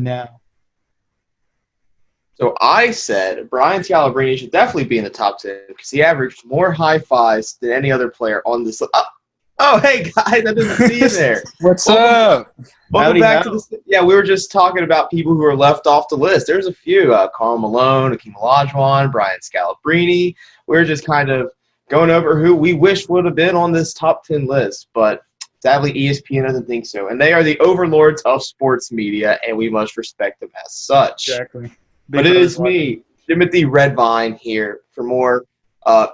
now. So I said Brian Scalabrine should definitely be in the top 10 because he averaged more high fives than any other player on this list. Oh, hey, guys, I didn't see you there. What's up? Welcome back to this. Yeah, we were just talking about people who are left off the list. There's a few. Karl Malone, Akeem Olajuwon, Brian Scalabrine. We were just kind of going over who we wish would have been on this top 10 list, but sadly ESPN doesn't think so. And they are the overlords of sports media, and we must respect them as such. Exactly. But it is me, Timothy Redvine, here for more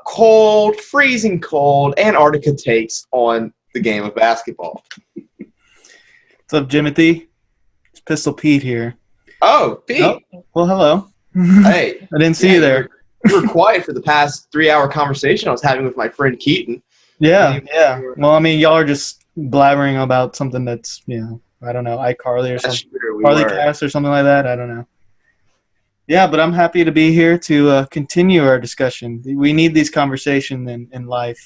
cold, freezing cold Antarctica takes on the game of basketball. What's up, Jimothy? It's Pistol Pete here. Oh, Pete. Oh, well, hello. Hey. I didn't see you there. You were quiet for the past 3-hour conversation I was having with my friend Keaton. Yeah. Well, I mean, y'all are just blabbering about something that's, I don't know, iCarly or something. Carly Cast or something like that. I don't know. Yeah, but I'm happy to be here to continue our discussion. We need these conversations in life,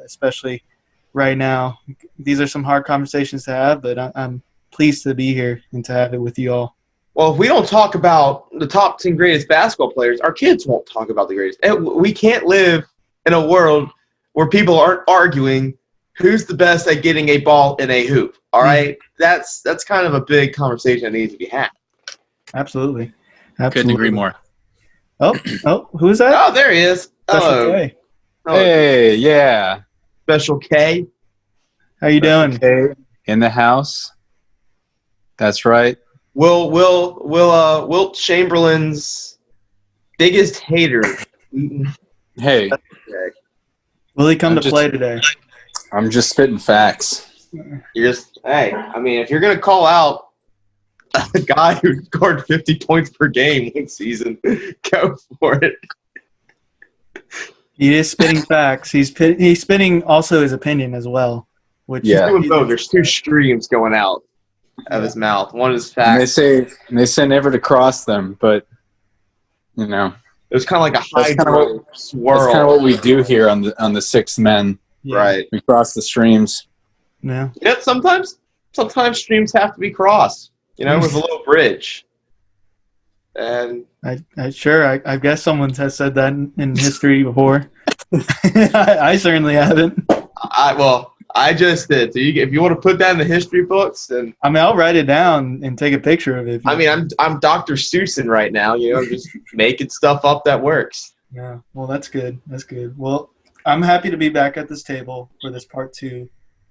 especially right now. These are some hard conversations to have, but I'm pleased to be here and to have it with you all. Well, if we don't talk about the top 10 greatest basketball players, our kids won't talk about the greatest. We can't live in a world where people aren't arguing who's the best at getting a ball in a hoop. All right? That's kind of a big conversation that needs to be had. Absolutely. Couldn't agree more. Oh, who is that? Oh, there he is. Hello. K. Hey, yeah. Special K. How you doing? K in the house. That's right. Wilt Chamberlain's biggest hater. Hey. Will he come to play today? I'm just spitting facts. I mean, if you're going to call out a guy who scored 50 points per game one season, go for it. He is spitting facts. He's spitting also his opinion as well. Which He's doing both. There's two streams going out of his mouth. One is facts. And they say never to cross them, but it was kind of like a hydro swirl. That's kind of what we do here on the Sixth Men. Yeah. Right. We cross the streams. Yeah. Yeah. Sometimes streams have to be crossed. With a little bridge. And I guess someone has said that in history before. I certainly haven't. I just did. So if you want to put that in the history books, then I'll write it down and take a picture of it. I mean, I'm Dr. Seussing right now. I'm just making stuff up that works. Yeah. Well, that's good. That's good. Well, I'm happy to be back at this table for this part 2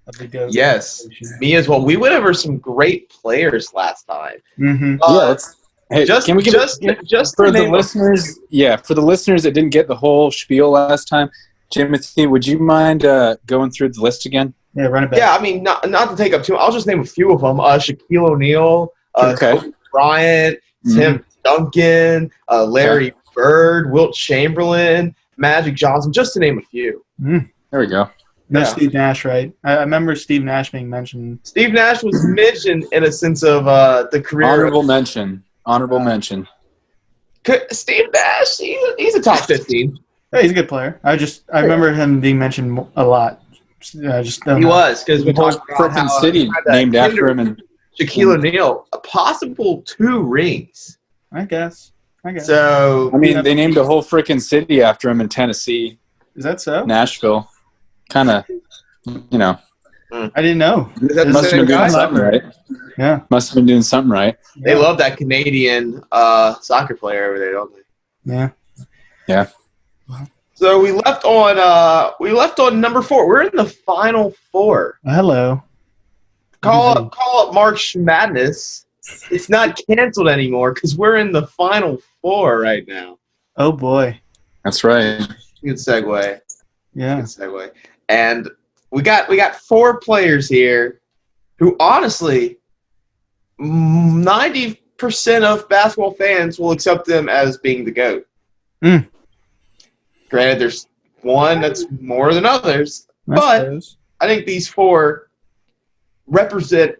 of the GOAT. Yes, me as well. We went over some great players last time. Mm-hmm. Can we just for the listeners? Yeah, for the listeners that didn't get the whole spiel last time, Timothy, would you mind going through the list again? Yeah, run it back. Yeah, I mean, not to take up too much. I'll just name a few of them. Shaquille O'Neal, Kobe Bryant, Tim Duncan, Larry Bird, Wilt Chamberlain, Magic Johnson, just to name a few. Mm. There we go. That's Steve Nash, right? I remember Steve Nash being mentioned. Steve Nash was mentioned in a sense of the career. Honorable mention. Steve Nash, he's a top 15. Yeah, he's a good player. I remember him being mentioned a lot. He was, because we talked about how city named after him. And Shaquille O'Neal, a possible 2 rings. I guess. So I mean, they named a whole freaking city after him in Tennessee. Is that so? Nashville. Kind of, I didn't know. Must have been doing something right. Yeah. Must have been doing something right. They love that Canadian soccer player over there, don't they? Yeah. Yeah. So we left on number 4. We're in the final 4. Hello. Call up March Madness. It's not canceled anymore because we're in the final 4 right now. Oh boy. That's right. Good segue. Yeah. Good segue. And we got 4 players here who honestly 90% of basketball fans will accept them as being the GOAT. Mm. Granted, there's one that's more than others, but I think these 4 represent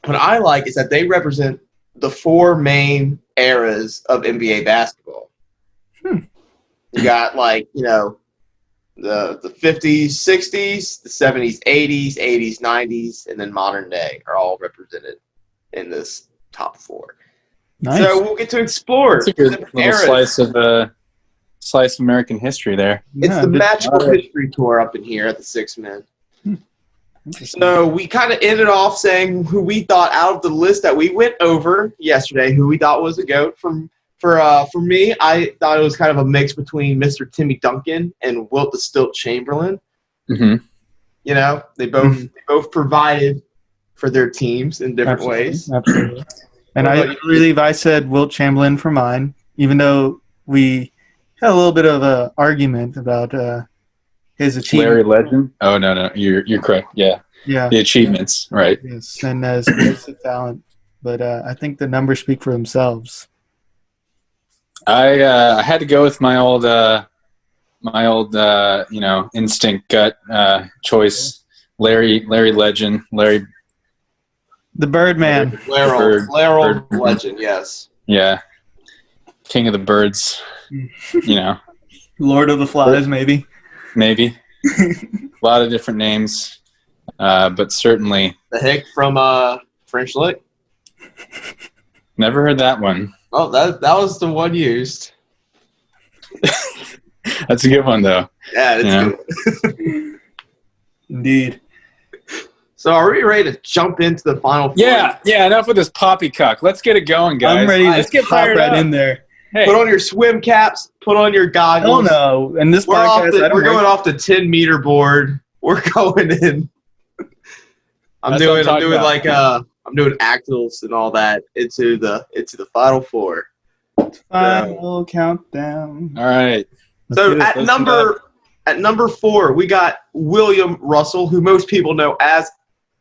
what I like is that they represent the 4 main eras of NBA basketball. You got the 50s, 60s, the 70s, 80s, 90s, 90s, and then modern day are all represented in this top 4. Nice. So we'll get to explore. That's a good little slice of American history there. It's the Magical History Tour up in here at the Six Men. So we kind of ended off saying who we thought out of the list that we went over yesterday, who we thought was a GOAT. For me, I thought it was kind of a mix between Mr. Timmy Duncan and Wilt the Stilt Chamberlain. Mm-hmm. You know, they both provided for their teams in different ways. Absolutely. And I said Wilt Chamberlain for mine, even though we had a little bit of an argument about his achievement. Larry Legend? Oh, no, you're correct. Yeah. The achievements, right. Yes, and his basic talent. But I think the numbers speak for themselves. I had to go with my old instinct gut choice, Larry Legend, Larry. The Birdman. Larry Legend, yes. Yeah. King of the Birds, Lord of the Flies, maybe. Maybe. A lot of different names, but certainly. The Hick from French Lick. Never heard that one. Oh, that was the one used. That's a good one, though. Yeah, it's good. Indeed. So are we ready to jump into the final 4? Yeah, enough with this poppycock. Let's get it going, guys. I'm ready to get pop right in there. Hey. Put on your swim caps. Put on your goggles. Oh, no. And this we're going off the 10-meter board. We're going in. I'm doing actals and all that into the final 4. Final countdown. All right. So at number 4, we got William Russell, who most people know as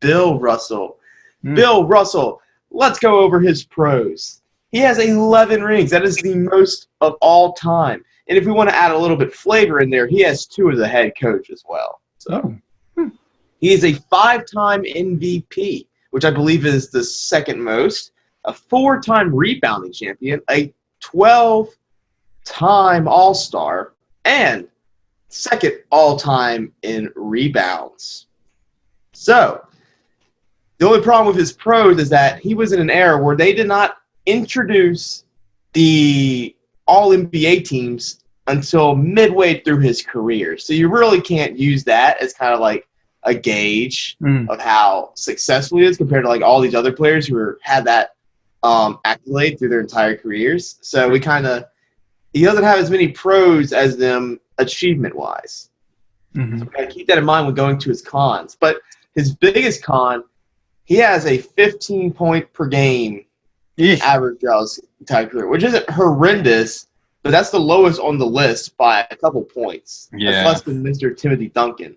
Bill Russell. Bill Russell. Let's go over his pros. He has 11 rings. That is the most of all time. And if we want to add a little bit flavor in there, he has 2 as the head coach as well. So he is a 5-time MVP, which I believe is the second most, a 4-time rebounding champion, a 12-time All-Star, and second all-time in rebounds. So the only problem with his pros is that he was in an era where they did not introduce the All-NBA teams until midway through his career. So you really can't use that as kind of like a gauge of how successful he is compared to like all these other players who had that accolade through their entire careers. So he doesn't have as many pros as them achievement-wise. So we got to keep that in mind when going to his cons. But his biggest con, he has a 15-point per game average throughout his entire career, which isn't horrendous, but that's the lowest on the list by a couple points. Yeah. That's less than Mr. Timothy Duncan.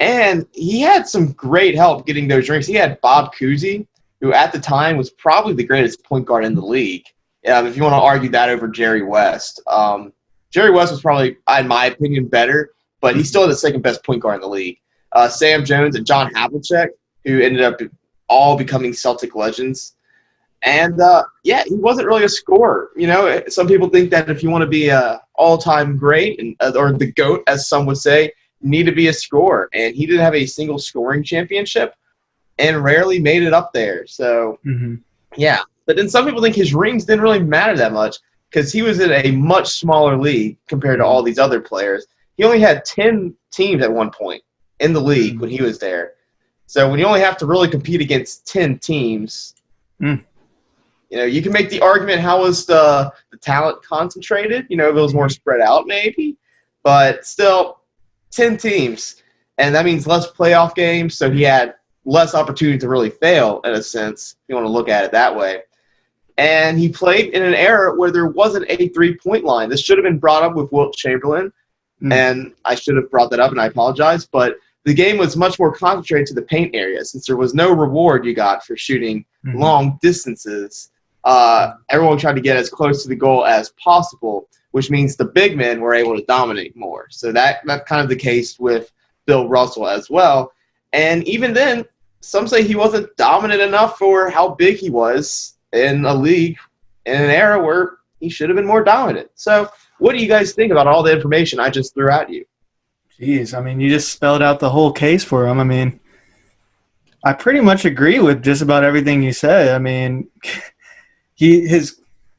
And he had some great help getting those rings. He had Bob Cousy, who at the time was probably the greatest point guard in the league. If you want to argue that over Jerry West. Jerry West was probably, in my opinion, better, but he's still the second best point guard in the league. Sam Jones and John Havlicek, who ended up all becoming Celtic legends. And, he wasn't really a scorer. Some people think that if you want to be an all-time great, or the GOAT, as some would say, you need to be a scorer. And he didn't have a single scoring championship and rarely made it up there. So, yeah. But then some people think his rings didn't really matter that much because he was in a much smaller league compared to all these other players. He only had 10 teams at one point in the league when he was there. So when you only have to really compete against 10 teams, you can make the argument how was the talent concentrated? If it was more spread out maybe. But still, 10 teams. And that means less playoff games, so he had less opportunity to really fail in a sense, if you want to look at it that way. And he played in an era where there wasn't a 3-point line. This should have been brought up with Wilt Chamberlain, and I should have brought that up, and I apologize. But the game was much more concentrated to the paint area since there was no reward you got for shooting long distances. Everyone tried to get as close to the goal as possible, which means the big men were able to dominate more. So that's kind of the case with Bill Russell as well. And even then, some say he wasn't dominant enough for how big he was in a league in an era where he should have been more dominant. So what do you guys think about all the information I just threw at you? Jeez, you just spelled out the whole case for him. I pretty much agree with just about everything you said. I mean, he's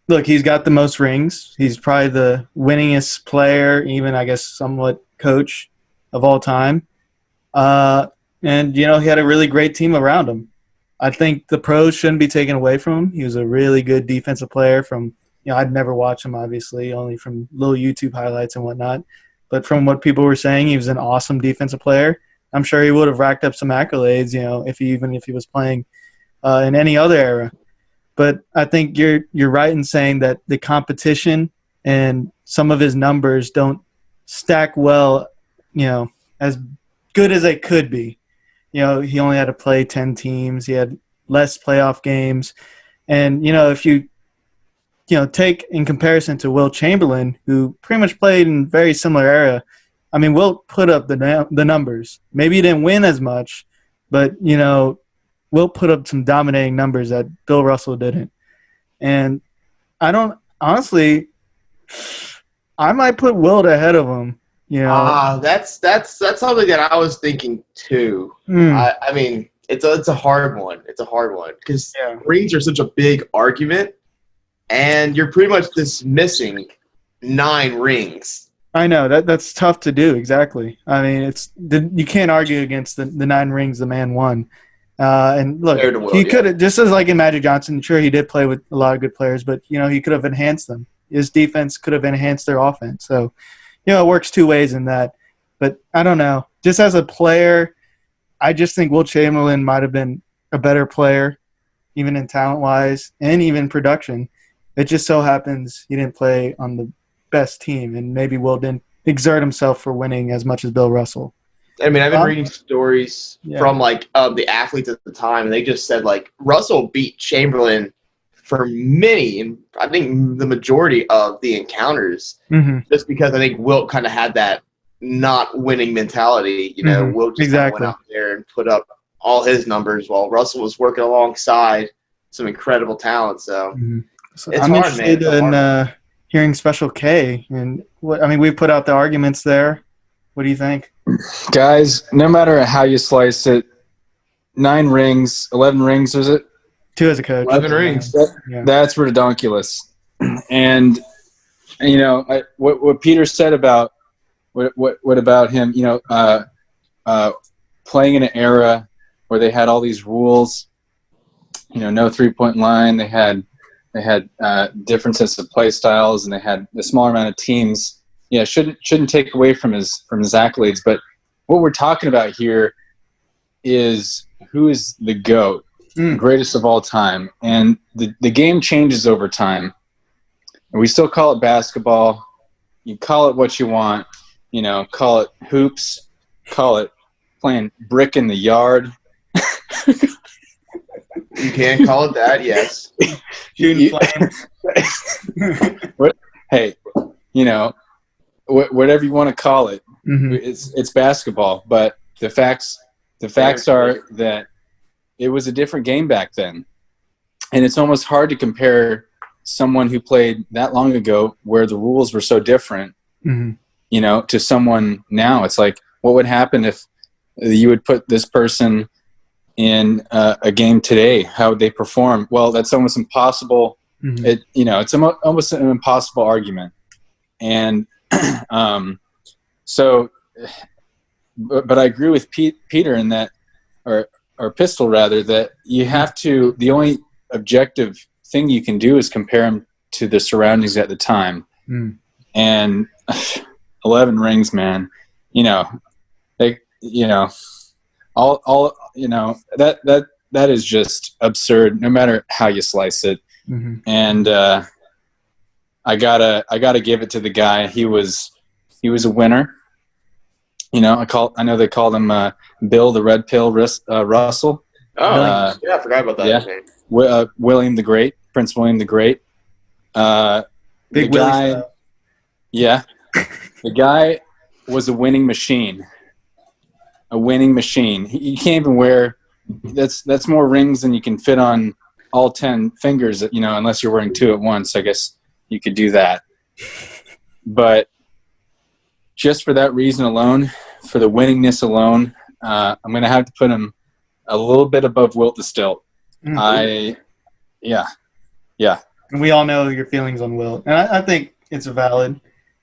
got the most rings. He's probably the winningest player, even I guess somewhat coach of all time. And he had a really great team around him. I think the pros shouldn't be taken away from him. He was a really good defensive player from, I'd never watched him, obviously, only from little YouTube highlights and whatnot. But from what people were saying, he was an awesome defensive player. I'm sure he would have racked up some accolades, if he was playing in any other era. But I think you're right in saying that the competition and some of his numbers don't stack well, as good as they could be. He only had to play 10 teams. He had less playoff games. And, if you take in comparison to Wilt Chamberlain, who pretty much played in very similar era, I mean, Wilt put up the numbers. Maybe he didn't win as much, but, Wilt put up some dominating numbers that Bill Russell didn't. And I don't – honestly, I might put Wilt ahead of him. That's something that I was thinking too. I mean, it's a hard one. It's a hard one because rings are such a big argument, and you're pretty much dismissing 9 rings. I know that's tough to do. Exactly. I mean, you can't argue against the 9 rings the man won. And look, he could have, just as like in Magic Johnson. Sure, he did play with a lot of good players, but he could have enhanced them. His defense could have enhanced their offense. So. It works 2 ways in that. But I don't know. Just as a player, I just think Wilt Chamberlain might have been a better player, even in talent-wise and even production. It just so happens he didn't play on the best team, and maybe Wilt didn't exert himself for winning as much as Bill Russell. I mean, I've been reading stories from, the athletes at the time, and they just said, Russell beat Chamberlain for many, and I think the majority of the encounters, just because I think Wilt kind of had that not winning mentality. Wilt just went out there and put up all his numbers while Russell was working alongside some incredible talent. So, so I'm interested in hearing Special K. And we put out the arguments there. What do you think? Guys, no matter how you slice it, 9 rings, 11 rings, was it? 2 as a coach. 11 rings. That's redonkulous. And what Peter said about what about him, playing in an era where they had all these rules, no 3-point line, they had different sets of play styles, and they had a smaller amount of teams. Shouldn't take away from his accolades, but what we're talking about here is who is the GOAT. Greatest of all time. And the game changes over time. And we still call it basketball. You call it what you want. Call it hoops. Call it playing brick in the yard. You can call it that, yes. Shooting flames. Hey, whatever you want to call it. It's basketball. But the facts are that it was a different game back then. And it's almost hard to compare someone who played that long ago where the rules were so different, to someone now. It's like, what would happen if you would put this person in a game today? How would they perform? Well, that's almost impossible. It's almost an impossible argument. And but I agree with Peter in that, or Pistol rather, that you have to, the only objective thing you can do is compare them to the surroundings at the time. And 11 rings, man, all that is just absurd no matter how you slice it. And I gotta give it to the guy. He was a winner. I know they called him Bill the Red Pill Russell. I forgot about that. Yeah. William the Great, Prince William the Great. Big guy. Yeah, the guy was a winning machine. A winning machine. You can't even wear. That's more rings than you can fit on all 10 fingers. Unless you're wearing 2 at once. I guess you could do that. But just for that reason alone, for the winningness alone, I'm going to have to put him a little bit above Wilt the Stilt. Mm-hmm. Yeah. And we all know your feelings on Wilt, and I think it's valid.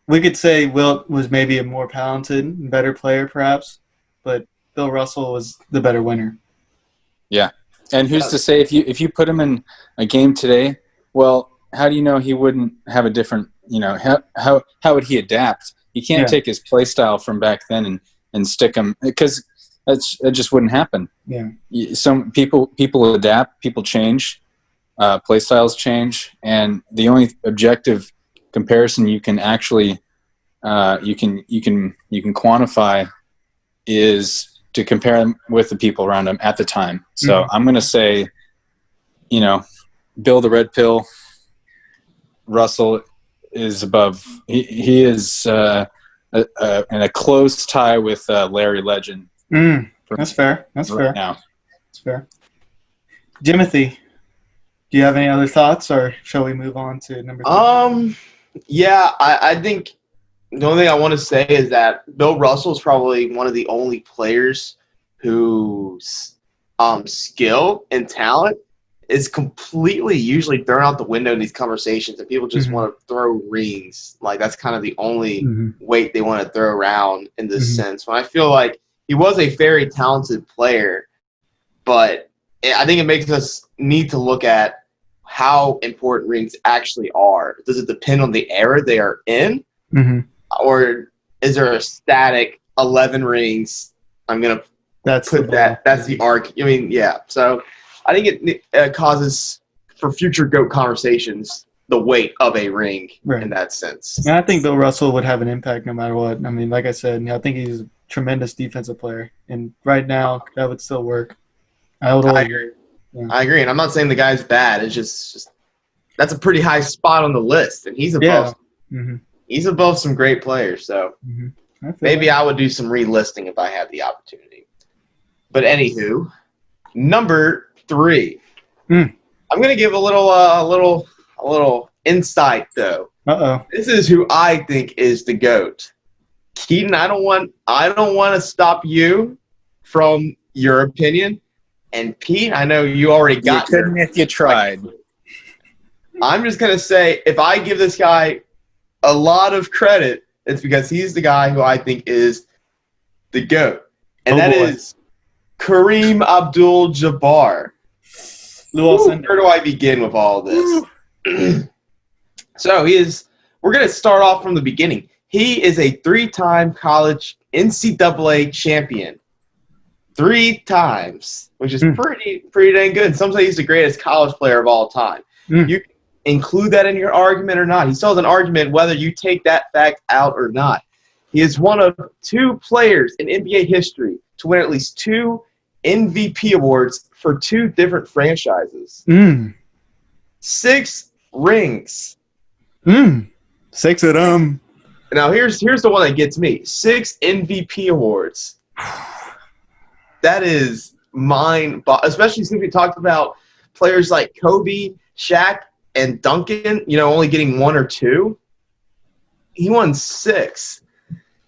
We could say Wilt was maybe a more talented and better player, perhaps, but Bill Russell was the better winner. Yeah, and who's to say if you put him in a game today? Well, how do you know he wouldn't have a different? How would he adapt? You can't take his play style from back then and stick him, because that just wouldn't happen. Yeah, some people adapt, people change, play styles change, and the only objective comparison you can actually you can quantify is to compare him with the people around him at the time. So I'm going to say, Bill the Red Pill, Russell is above. He is in a close tie with Larry Legend. That's fair. That's fair. Now. That's fair. Jimothy, do you have any other thoughts, or shall we move on to number 3? Yeah, I think the only thing I want to say is that Bill Russell is probably one of the only players whose skill and talent is completely usually thrown out the window in these conversations, and people just want to throw rings. Like, that's kind of the only weight they want to throw around in this sense. When I feel like he was a very talented player, but I think it makes us need to look at how important rings actually are. Does it depend on the era they are in? Or is there a static 11 rings? I'm going to put that. That's the arc. I mean, yeah. So I think it causes, for future GOAT conversations, the weight of a ring in that sense. And I think Bill Russell would have an impact no matter what. I mean, like I said, I think he's a tremendous defensive player. And right now, that would still work. I agree. Yeah. I agree. And I'm not saying the guy's bad. It's just that's a pretty high spot on the list. And he's above he's above some great players. So maybe I would do some relisting if I had the opportunity. But anywho, number 3. I'm going to give a little insight though. This is who I think is the GOAT. Keaton, I don't want to stop you from your opinion. And Pete, I know you already got. You couldn't if you tried. I'm just gonna say, if I give this guy a lot of credit, it's because he's the guy who I think is the GOAT, and that is Kareem Abdul-Jabbar. Where do I begin with all this? So we're going to start off from the beginning. He is a 3-time college NCAA champion. 3 times, which is pretty dang good. Some say he's the greatest college player of all time. You include that in your argument or not. He still has an argument whether you take that fact out or not. He is one of 2 players in NBA history to win at least 2 MVP awards for 2 different franchises. 6 rings. 6 of them. Now here's the one that gets me. 6 MVP awards. That is especially since we talked about players like Kobe, Shaq, and Duncan, only getting 1 or 2. He won 6.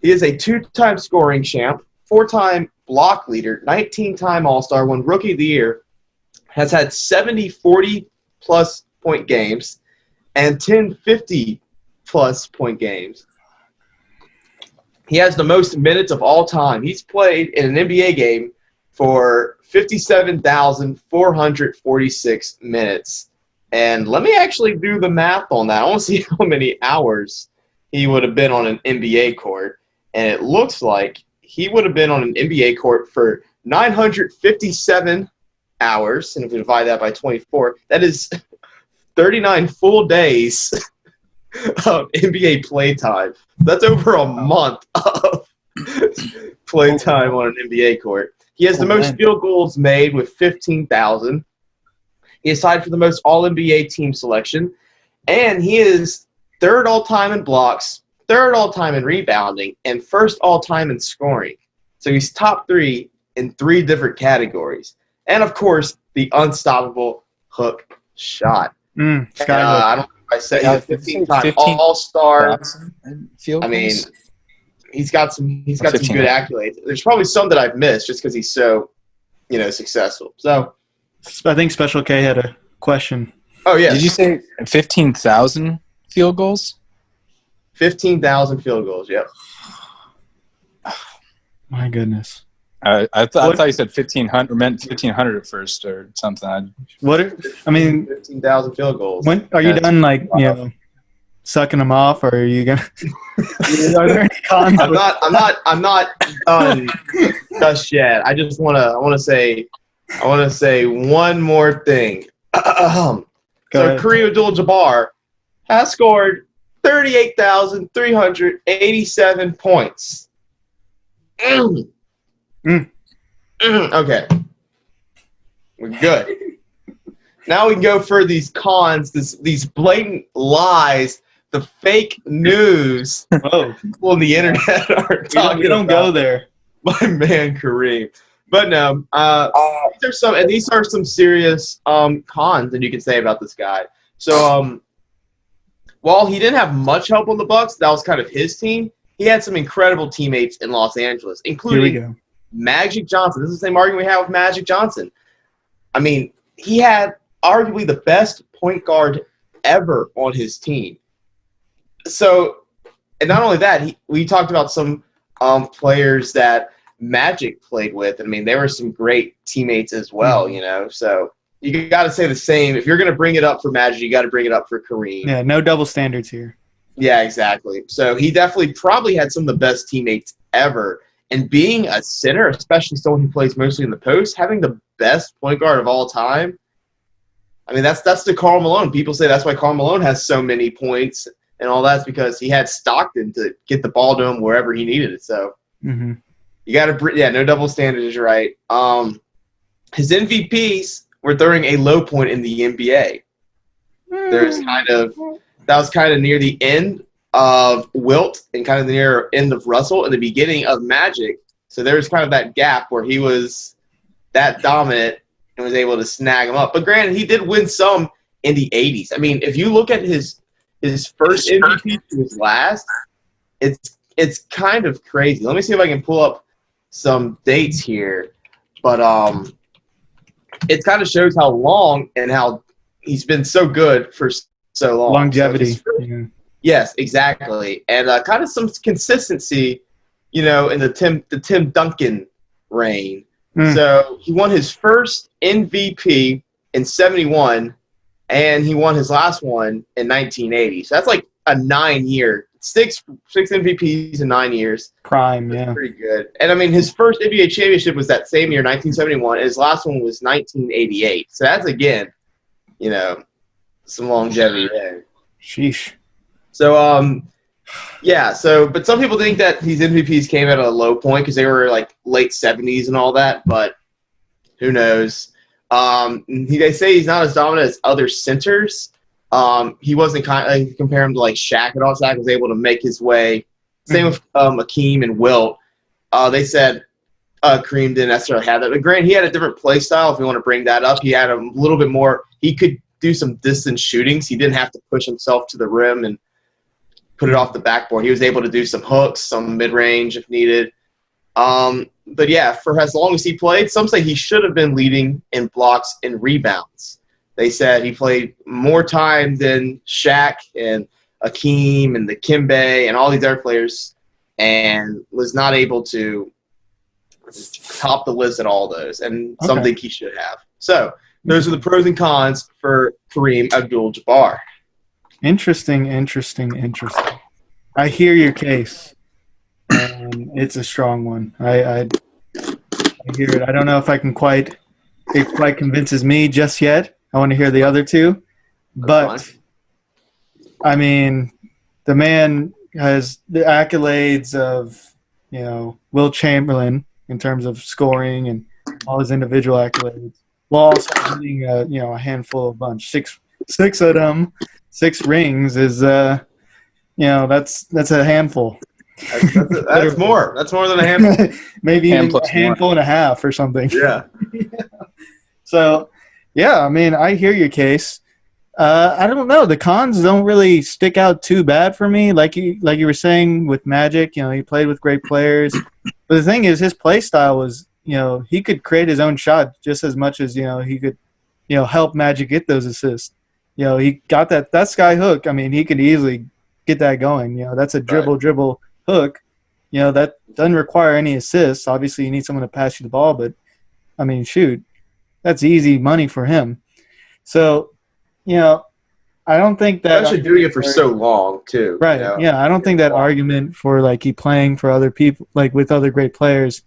He is a 2-time scoring champ, 4-time block leader, 19-time All-Star, won Rookie of the Year, has had 70 40-plus point games, and 10 50-plus point games. He has the most minutes of all time. He's played in an NBA game for 57,446 minutes. And let me actually do the math on that. I want to see how many hours he would have been on an NBA court. And it looks like he would have been on an NBA court for 957 hours. And if we divide that by 24, that is 39 full days of NBA playtime. That's over a month of playtime on an NBA court. He has the most field goals made with 15,000. He is tied for the most All-NBA team selection. And he is 3rd all-time in blocks, 3rd all-time in rebounding, and 1st all-time in scoring. So he's top 3 in 3 different categories. And, of course, the unstoppable hook shot. I don't know if I said he's a 15-time All-Star. I mean, he's got some good accolades. There's probably some that I've missed just because he's so successful. So, I think Special K had a question. oh yeah, Did you say 15,000 field goals? 15,000 field goals. Yep. My goodness. I thought you said 1,500, or meant 1,500 at first or something. I mean, 15,000 field goals. when are you That's done? Like sucking them off, or are you gonna? Are there any cons? I'm not done just yet. I want to say one more thing. Go So ahead. Kareem Abdul-Jabbar has scored 38,387 points. Okay. We're good. Now we can go for these cons, these blatant lies, the fake news Whoa. people on the internet are talking We don't about go there. my man Kareem. But no, these are some serious cons that you can say about this guy. So while he didn't have much help on the Bucks, that was kind of his team. He had some incredible teammates in Los Angeles, Here we including go. Magic Johnson. This is the same argument we have with Magic Johnson. I mean, he had arguably the best point guard ever on his team. So, and not only that, we talked about some players that Magic played with. I mean, there were some great teammates as well, So you got to say the same. If you're going to bring it up for Magic, you got to bring it up for Kareem. Yeah, no double standards here. Yeah, exactly. So he definitely probably had some of the best teammates ever. And being a center, especially someone who plays mostly in the post, having the best point guard of all time, I mean, that's the Karl Malone. People say that's why Karl Malone has so many points and all that's because he had Stockton to get the ball to him wherever he needed it. So you got to, no double standards is right. His MVPs were during a low point in the NBA. That was kind of near the end of Wilt and kind of the near end of Russell and the beginning of Magic. So there was kind of that gap where he was that dominant and was able to snag him up. But granted, he did win some in the 80s. I mean, if you look at his first MVP to his last, it's kind of crazy. Let me see if I can pull up some dates here. But it kind of shows how long and how he's been so good for so long. Longevity. So yes, exactly. And kind of some consistency, in the Tim Duncan reign. So he won his first MVP in 71, and he won his last one in 1980. So that's like a 9-year, six MVPs in 9 years. Prime, yeah. Pretty good. And, I mean, his first NBA championship was that same year, 1971, and his last one was 1988. So that's, again, some longevity there. Sheesh. So, but some people think that these MVPs came at a low point because they were like late 70s and all that, but who knows? They say he's not as dominant as other centers. He wasn't compare him to like Shaq at all. Shaq was able to make his way. Same with Akeem and Wilt. They said Kareem didn't necessarily have that. But granted, he had a different play style. If we want to bring that up, he had a little bit more. He could do some distance shootings. He didn't have to push himself to the rim and put it off the backboard. He was able to do some hooks, some mid-range if needed. But yeah, for as long as he played, some say he should have been leading in blocks and rebounds. They said he played more time than Shaq and Akeem and the Kimbe and all these other players and was not able to top the list at all those, and some think he should have. So those are the pros and cons for Kareem Abdul-Jabbar. Interesting. I hear your case. It's a strong one. I hear it. I don't know if it quite convinces me just yet. I want to hear the other two. But, I mean, the man has the accolades of, Wilt Chamberlain in terms of scoring and all his individual accolades, while also winning a handful of bunch. Six of them, 6 rings is, that's a handful. That's more. That's more than a handful. Maybe even a handful and a half or something. Yeah. So, yeah, I mean, I hear your case. I don't know. The cons don't really stick out too bad for me. Like you were saying with Magic, he played with great players. But the thing is, his play style was he could create his own shot just as much as he could help Magic get those assists. He got that sky hook. I mean, he could easily get that going. That's a dribble hook. That doesn't require any assists. Obviously, you need someone to pass you the ball, but I mean, shoot, that's easy money for him. So, I don't think that especially doing it for so long too. Right. Yeah, I don't think that argument for like he playing for other people, like with other great players,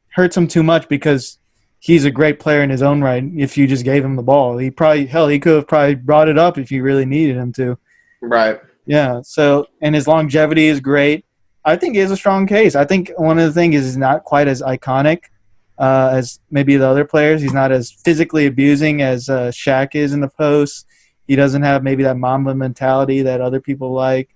hurts him too much because he's a great player in his own right. If you just gave him the ball, he could have probably brought it up if you really needed him to. Right. Yeah. So, and his longevity is great. I think he has a strong case. I think one of the things is he's not quite as iconic as maybe the other players. He's not as physically abusing as Shaq is in the post. He doesn't have maybe that Mamba mentality that other people like.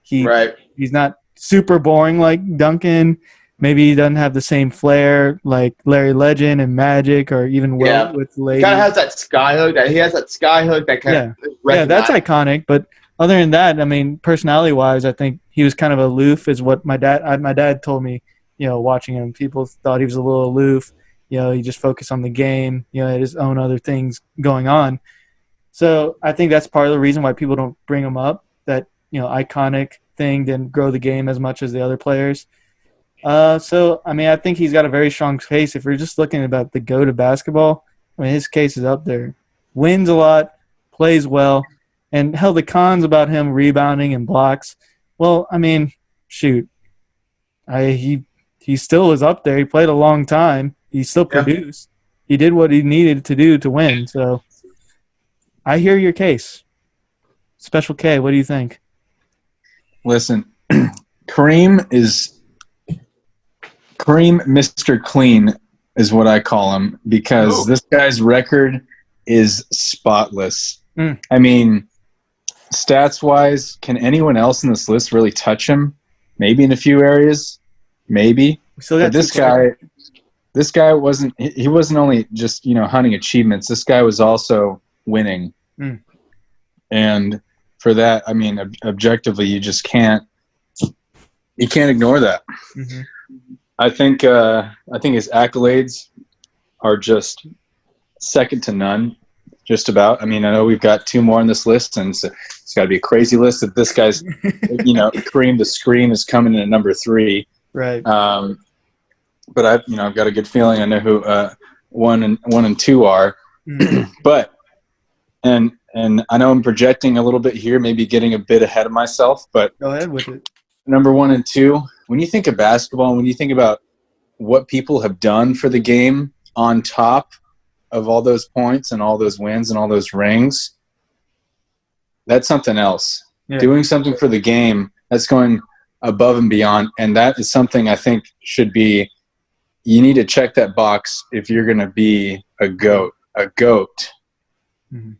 He's not super boring like Duncan. Maybe he doesn't have the same flair like Larry Legend and Magic or even Wilt with Lady. He kind of has that sky hook. He has that sky hook that kind of that's iconic. But other than that, I mean, personality-wise, I think he was kind of aloof is what my dad told me, watching him. People thought he was a little aloof. He just focused on the game. Had his own other things going on. So I think that's part of the reason why people don't bring him up. That iconic thing didn't grow the game as much as the other players. So I mean, I think he's got a very strong case. If we're just looking about the go to basketball, I mean, his case is up there. Wins a lot, plays well, and hell, the cons about him rebounding and blocks. Well, I mean, shoot, he still is up there. He played a long time. He still produced. He did what he needed to do to win. So. I hear your case. Special K, what do you think? Listen, Kareem Mr. Clean is what I call him because this guy's record is spotless. I mean, stats-wise, can anyone else in this list really touch him? Maybe in a few areas. Maybe. But this guy wasn't – he wasn't only just, hunting achievements. This guy was also – winning. And for that, I mean, objectively, you just can't ignore that. Mm-hmm. I think his accolades are just second to none, just about. I mean, I know we've got two more on this list, and it's got to be a crazy list. If this guy's, Kareem the Scream is coming in at number 3. Right. But I've got a good feeling I know who 1 and 2 are. But and I know I'm projecting a little bit here, maybe getting a bit ahead of myself, but go ahead with it. Number 1 and 2, when you think of basketball, when you think about what people have done for the game on top of all those points and all those wins and all those rings, that's something else. Yeah. Doing something for the game, that's going above and beyond, and that is something I think should be – you need to check that box if you're going to be a GOAT.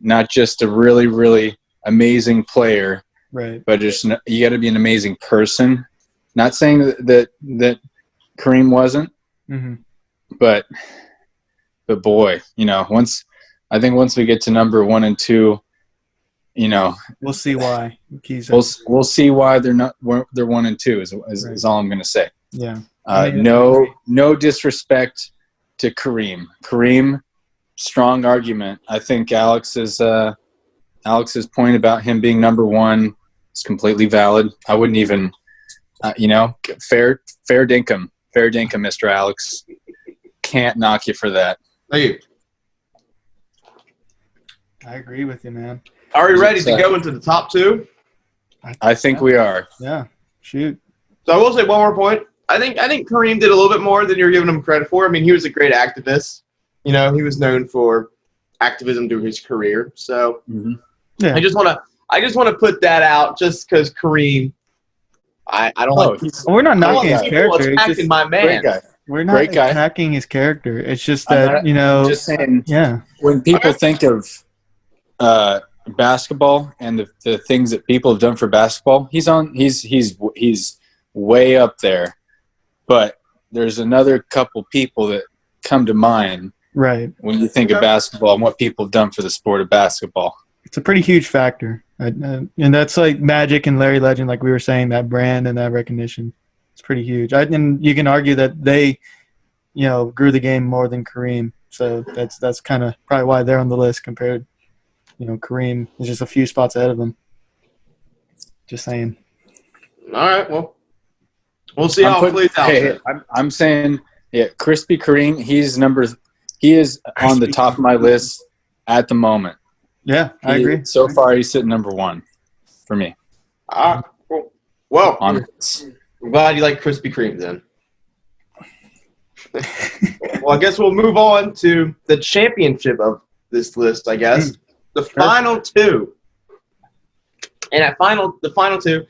Not just a really, really amazing player, right? But just you got to be an amazing person. Not saying that Kareem wasn't, but boy, once we get to number 1 and 2, we'll see why. We'll see why they're 1 and 2 is all I'm going to say. Yeah. No disrespect to Kareem. Kareem. Strong argument. I think Alex's point about him being number 1 is completely valid. I wouldn't even, fair dinkum, Mr. Alex. Can't knock you for that. Thank you. I agree with you, man. Are we ready to go into the top 2? I think we are. Yeah. Shoot. So I will say one more point. I think Kareem did a little bit more than you're giving him credit for. I mean, he was a great activist. He was known for activism through his career. So yeah. I just want to put that out just because Kareem, I don't like. We're not knocking his character. Attacking my man. Great guy. We're not attacking his character. It's just that just saying. Yeah. When people think of basketball and the things that people have done for basketball, he's way up there. But there's another couple people that come to mind. Right. When you think of basketball and what people have done for the sport of basketball. It's a pretty huge factor. And that's like Magic and Larry Legend, like we were saying, that brand and that recognition. It's pretty huge. And you can argue that they grew the game more than Kareem. So that's kind of probably why they're on the list compared. Kareem is just a few spots ahead of him. Just saying. All right, well, we'll see how it plays out. Hey, I'm saying, Krispy Kreme. He is on the top of my list at the moment. Yeah, I agree. So far, he's sitting number 1 for me. Cool. Well, On I'm glad you like Krispy Kreme then. Well, I guess we'll move on to the championship of this list, I guess. The final two. And the final two,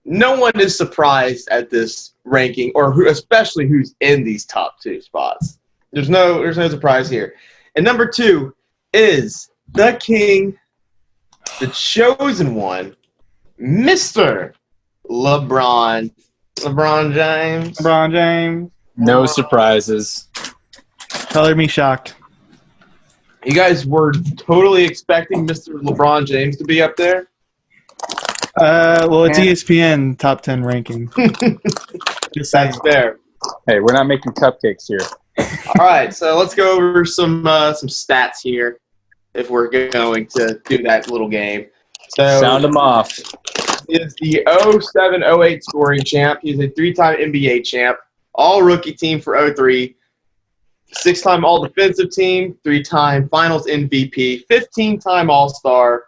no one is surprised at this ranking, or especially who's in these top 2 spots. There's no surprise here. And number 2 is the king, the chosen one, Mr. LeBron James. LeBron James. No surprises. Color me shocked. You guys were totally expecting Mr. LeBron James to be up there? Well, it's ESPN top 10 ranking. That's fair. Hey, we're not making cupcakes here. All right, so let's go over some stats here if we're going to do that little game. So Sound them off. He is the 07-08 scoring champ. He's a 3-time NBA champ, all-rookie team for 03, 6-time all-defensive team, 3-time finals MVP, 15-time all-star,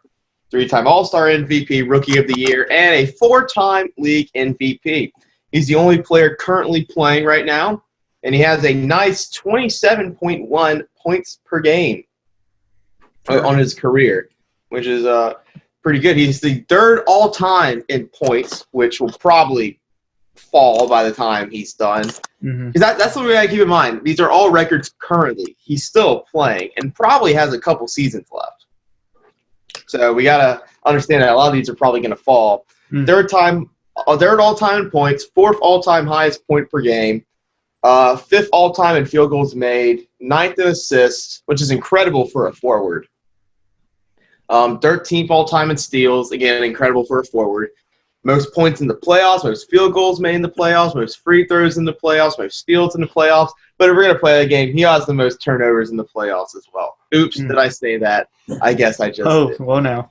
3-time all-star MVP, rookie of the year, and a 4-time league MVP. He's the only player currently playing right now, and he has a nice 27.1 points per game on his career, which is pretty good. He's the 3rd all-time in points, which will probably fall by the time he's done. Mm-hmm. That's the way I keep in mind. These are all records currently. He's still playing and probably has a couple seasons left. So we got to understand that a lot of these are probably going to fall. Mm. 3rd all-time in points, 4th all-time highest point per game, 5th all-time in field goals made, 9th in assists, which is incredible for a forward. 13th all-time in steals, again, incredible for a forward. Most points in the playoffs, most field goals made in the playoffs, most free throws in the playoffs, most steals in the playoffs. But if we're going to play the game, he has the most turnovers in the playoffs as well. Oops, did I say that? I guess I just did. Well, now.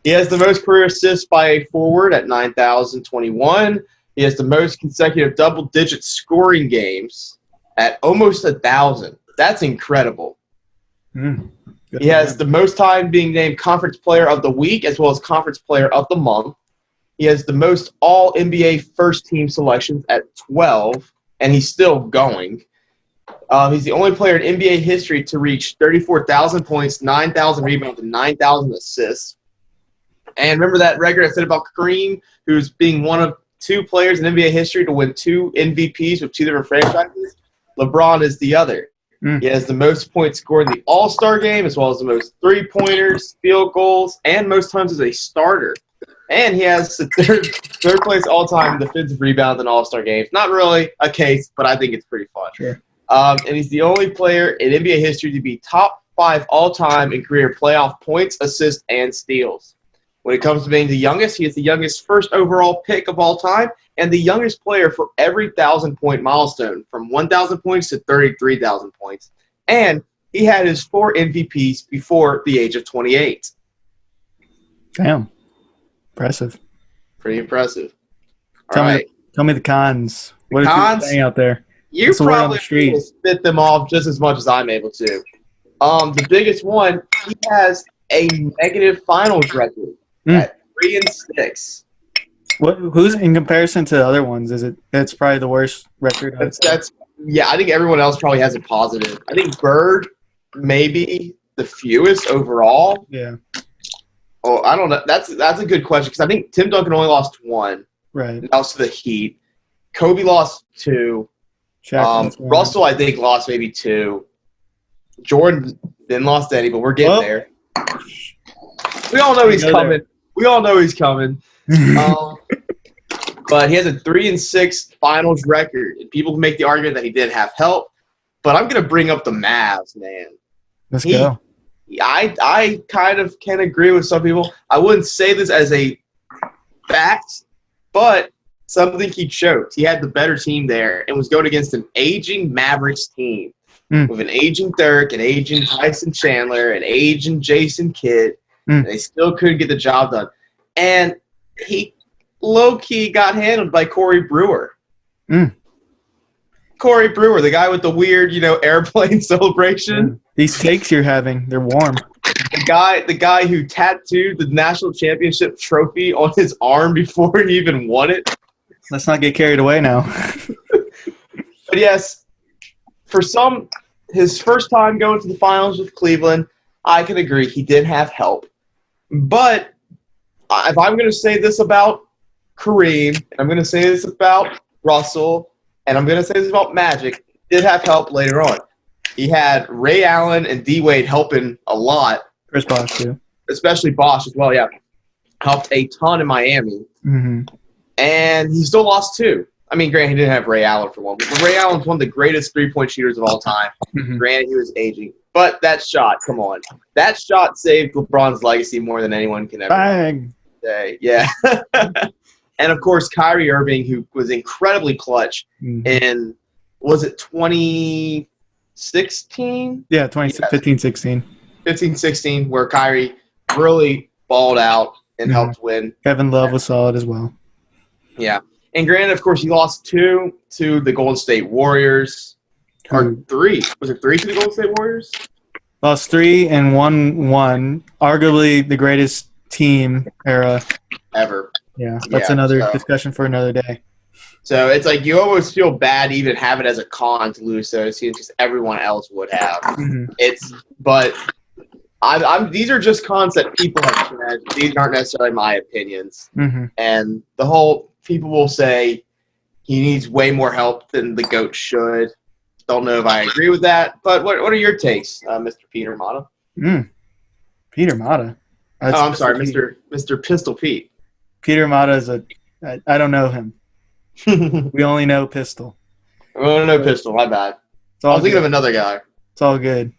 He has the most career assists by a forward at 9,021. He has the most consecutive double-digit scoring games at almost 1,000. That's incredible. He has the most time being named Conference Player of the Week as well as Conference Player of the Month. He has the most all-NBA first-team selections at 12, and he's still going. He's the only player in NBA history to reach 34,000 points, 9,000 rebounds, and 9,000 assists. And remember that record I said about Kareem, who's being one of 2 players in NBA history to win 2 MVPs with 2 different franchises? LeBron is the other. He has the most points scored in the All-Star game, as well as the most three-pointers, field goals, and most times as a starter. And he has the third place all-time defensive rebounds in All-Star games. Not really a case, but I think it's pretty fun. Sure. And he's the only player in NBA history to be top 5 all-time in career playoff points, assists, and steals. When it comes to being the youngest, he is the youngest first overall pick of all time and the youngest player for every 1,000-point milestone, from 1,000 points to 33,000 points. And he had his 4 MVPs before the age of 28. Damn. Impressive. Pretty impressive. Tell me the cons. What are you saying out there? You probably will spit them off just as much as I'm able to. The biggest one, he has a negative finals record at 3-6. Who's in comparison to the other ones? That's probably the worst record? Yeah, I think everyone else probably has a positive. I think Bird maybe the fewest overall. Yeah. Oh, I don't know. That's a good question because I think Tim Duncan only lost 1. Right. That was to the Heat. Kobe lost 2. Russell, I think, lost maybe 2. Jordan didn't lost any, but we're getting there. We all know he's coming. We all know he's coming. But he has a 3-6 finals record, and people can make the argument that he didn't have help. But I'm going to bring up the Mavs, man. Let's go. I kind of can agree with some people. I wouldn't say this as a fact, but something he choked. He had the better team there and was going against an aging Mavericks team with an aging Dirk, an aging Tyson Chandler, an aging Jason Kidd. And they still couldn't get the job done. And he low-key got handled by Corey Brewer. Corey Brewer, the guy with the weird, airplane celebration. These cakes you're having, they're warm. The guy who tattooed the national championship trophy on his arm before he even won it. Let's not get carried away now. But yes, for some, his first time going to the finals with Cleveland, I can agree he did have help. But if I'm going to say this about Kareem, and I'm going to say this about Russell, and I'm going to say this about Magic, he did have help later on. He had Ray Allen and D-Wade helping a lot. Chris Bosh, too. Especially Bosh as well, yeah. Helped a ton in Miami. Mm-hmm. And he still lost 2. I mean, granted, he didn't have Ray Allen for one, but Ray Allen's one of the greatest three-point shooters of all time. Mm-hmm. Granted, he was aging. But that shot, come on. That shot saved LeBron's legacy more than anyone can ever say. Yeah. And, of course, Kyrie Irving, who was incredibly clutch in, was it 2016? Yeah, 15-16. 15-16, where Kyrie really balled out and helped win. Kevin Love was solid as well. Yeah. And granted, of course, he lost 2 to the Golden State Warriors. Or 3. Was it 3 to the Golden State Warriors? Lost 3 and won. Arguably the greatest team era ever. Yeah, that's another discussion for another day. So it's like you always feel bad even have it as a con to lose those teams because everyone else would have. But these are just cons that people have said. These aren't necessarily my opinions. And the whole people will say he needs way more help than the GOAT should. Don't know if I agree with that. But what are your takes, Mr. Peter Mata? Peter Mata. I'm sorry, Mr. Pistol Pete. Peter Mata is I don't know him. We only know Pistol. I don't know Pistol. My bad. I was thinking of another guy. It's all good.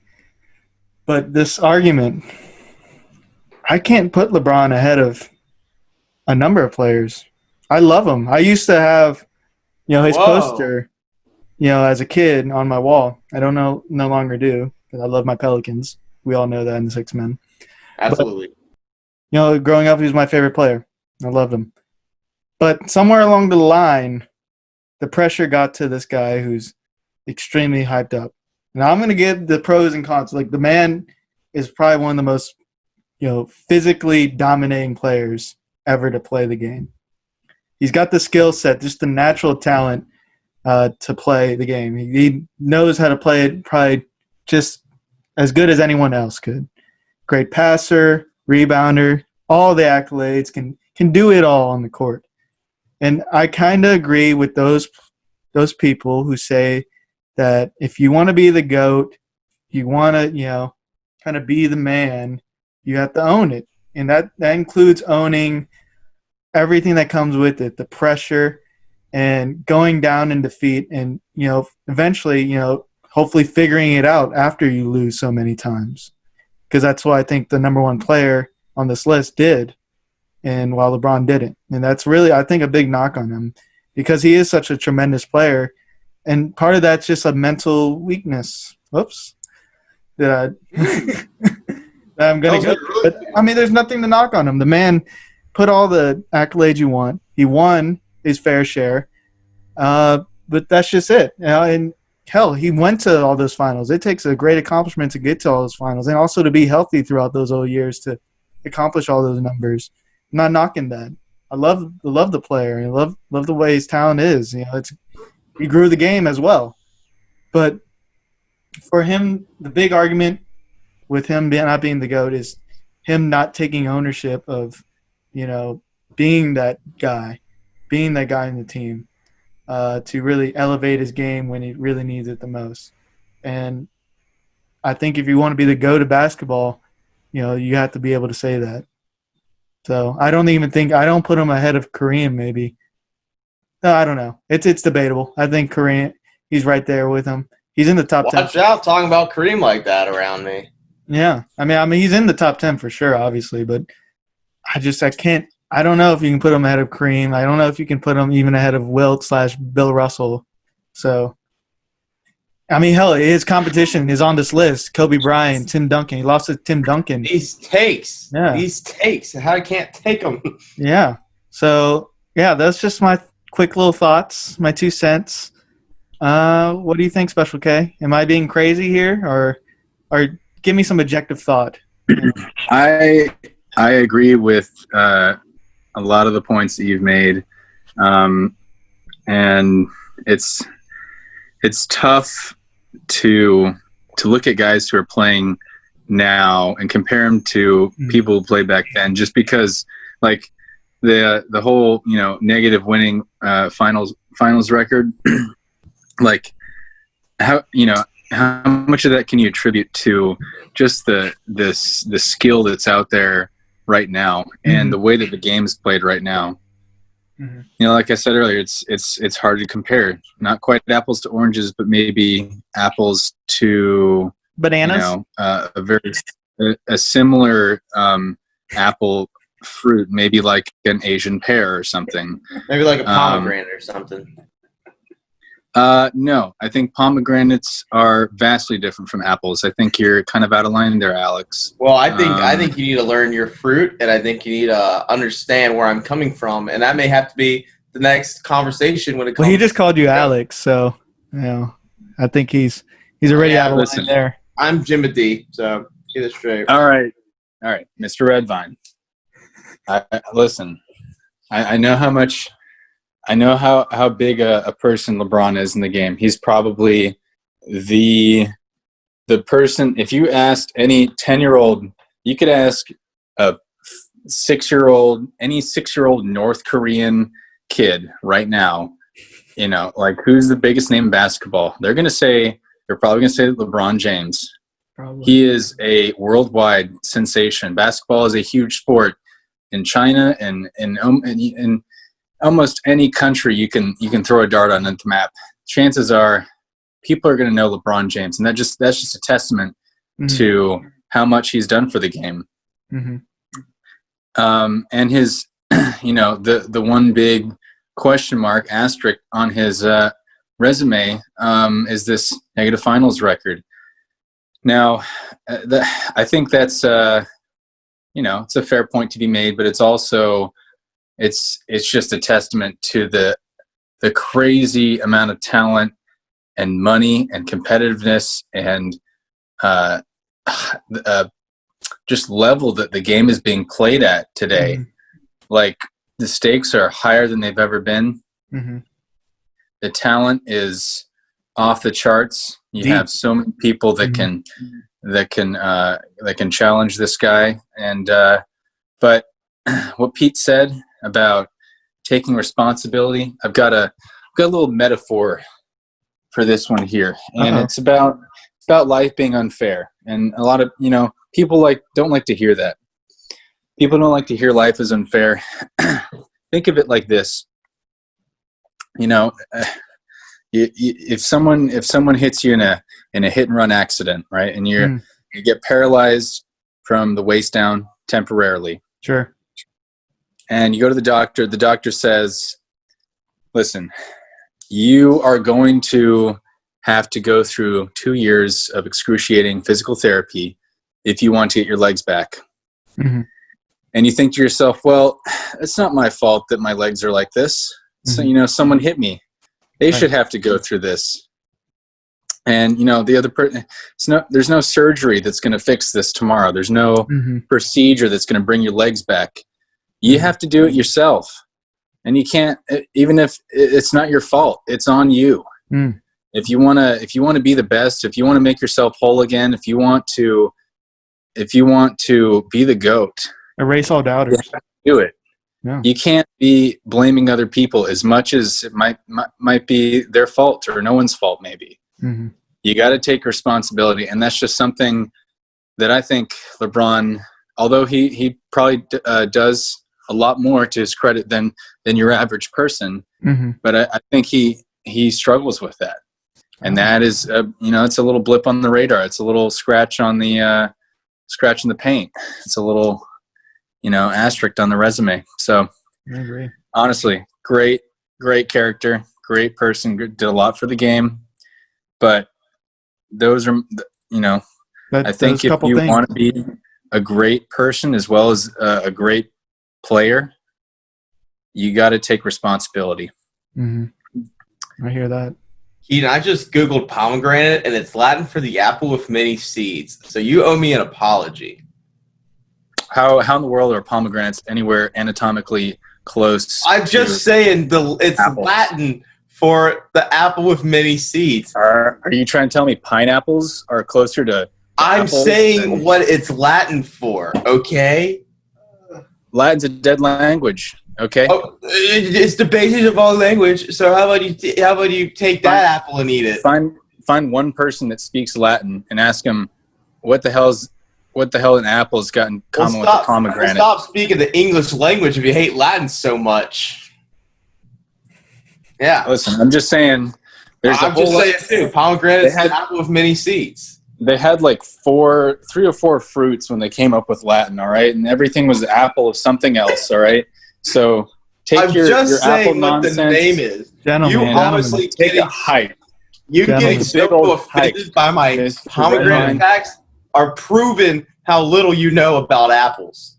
But this argument, I can't put LeBron ahead of a number of players. I love him. I used to have, his poster, as a kid on my wall. I don't no longer do because I love my Pelicans. We all know that in the Six Men. Absolutely. But, growing up, he was my favorite player. I loved him. But somewhere along the line, the pressure got to this guy who's extremely hyped up. Now, I'm going to give the pros and cons. Like, the man is probably one of the most, physically dominating players ever to play the game. He's got the skill set, just the natural talent to play the game. He knows how to play it probably just as good as anyone else could. Great passer, rebounder, all the accolades, can do it all on the court. And I kind of agree with those people who say that if you want to be the GOAT, you want to, kind of be the man, you have to own it. And that includes owning everything that comes with it, the pressure and going down in defeat and, eventually, hopefully figuring it out after you lose so many times. Because that's what I think the number one player on this list did, and while LeBron didn't. And that's really, I think, a big knock on him because he is such a tremendous player. And part of that's just a mental weakness. Whoops. I'm going to go. But, there's nothing to knock on him. The man put all the accolades you want. He won his fair share. But that's just it. And hell, he went to all those finals. It takes a great accomplishment to get to all those finals and also to be healthy throughout those old years to accomplish all those numbers. I'm not knocking that. I love the player and I love the way his talent is. He grew the game as well. But for him, the big argument with him not being the GOAT is him not taking ownership of, being that guy in the team to really elevate his game when he really needs it the most. And I think if you want to be the GOAT of basketball, you have to be able to say that. So I don't put him ahead of Kareem maybe. No, I don't know. It's debatable. I think Kareem, he's right there with him. He's in the top 10. Watch out talking about Kareem like that around me. Yeah. I mean he's in the top 10 for sure, obviously, but I can't I don't know if you can put him ahead of Kareem. I don't know if you can put him even ahead of Wilt/Bill Russell. So, I mean, hell, his competition is on this list. Kobe Bryant, Tim Duncan. He lost to Tim Duncan. These takes. Yeah. These takes. How I can't take them. Yeah. So, yeah, that's just my quick little thoughts, my 2 cents. What do you think, Special K? Am I being crazy here, or give me some objective thought? I agree with a lot of the points that you've made, and it's tough to look at guys who are playing now and compare them to people who played back then, just because like the whole negative winning finals record, like how much of that can you attribute to just the skill that's out there right now and the way that the game is played right now? Like I said earlier, it's hard to compare. Not quite apples to oranges, but maybe apples to bananas. A similar apple fruit, maybe like an Asian pear or something. Maybe like a pomegranate or something. No, I think pomegranates are vastly different from apples. I think you're kind of out of line there, Alex. Well, I think you need to learn your fruit, and I think you need to understand where I'm coming from, and that may have to be the next conversation when it comes. Well, he just called you Alex, so I think he's already out of line there. I'm Jimmy D, so get it straight. All right, Mr. Redvine. Listen, I know how much. I know how big a person LeBron is in the game. He's probably the person. If you asked any 10-year-old, you could ask a 6-year-old, any 6-year-old North Korean kid right now, like who's the biggest name in basketball? They're probably gonna say LeBron James. Probably. He is a worldwide sensation. Basketball is a huge sport in China and in almost any country you can throw a dart on the map. Chances are people are going to know LeBron James, and that's just a testament to how much he's done for the game. And his the one big question mark asterisk on his resume is this negative finals record. Now I think that's it's a fair point to be made, but it's also it's just a testament to the crazy amount of talent and money and competitiveness and just level that the game is being played at today. Like the stakes are higher than they've ever been. The talent is off the charts. You have so many people that can challenge this guy. And but what Pete said about taking responsibility, I've got a little metaphor for this one here, and it's about life being unfair. And a lot of people don't like to hear that. People don't like to hear life is unfair. Think of it like this. If someone hits you in a hit and run accident, right, and you get paralyzed from the waist down temporarily. Sure. And you go to the doctor says, listen, you are going to have to go through 2 years of excruciating physical therapy if you want to get your legs back. And you think to yourself, well, it's not my fault that my legs are like this. So, someone hit me. They should have to go through this. And, the other person, there's no surgery that's going to fix this tomorrow. There's no procedure that's going to bring your legs back. You have to do it yourself. And you can't, even if it's not your fault, it's on you. If you want to be the best, if you want to make yourself whole again, if you want to be the GOAT, erase all doubters. Do it. Yeah. You can't be blaming other people as much as it might be their fault or no one's fault maybe. You got to take responsibility, and that's just something that I think LeBron, although he probably does a lot more to his credit than your average person, but I think he struggles with that, and that is it's a little blip on the radar. It's a little scratch on the paint. It's a little asterisk on the resume. So I agree. honestly, great character, great person, did a lot for the game. But those are, I think if you want to be a great person as well as a great player, you got to take responsibility. Mm-hmm. I hear that. Keaton, I just Googled pomegranate, and it's Latin for the apple with many seeds. So you owe me an apology. How in the world are pomegranates anywhere anatomically close? I'm just saying it's apples. Latin for the apple with many seeds. Are you trying to tell me pineapples are closer to I'm apples saying what it's Latin for, okay? Latin's a dead language, okay? Oh, it's the basis of all language. So how about you take that apple and eat it? Find one person that speaks Latin and ask them what the hell an apple's got in common with a pomegranate. Stop speaking the English language if you hate Latin so much. Yeah. Listen, I'm just saying. I'm just saying too. Pomegranate is an apple with many seeds. They had like 3 or 4 fruits when they came up with Latin, all right? And everything was apple of something else, all right? So take your apple nonsense. The name is. Gentlemen, you obviously take a hype. You getting so offended by my pomegranate facts are proving how little you know about apples.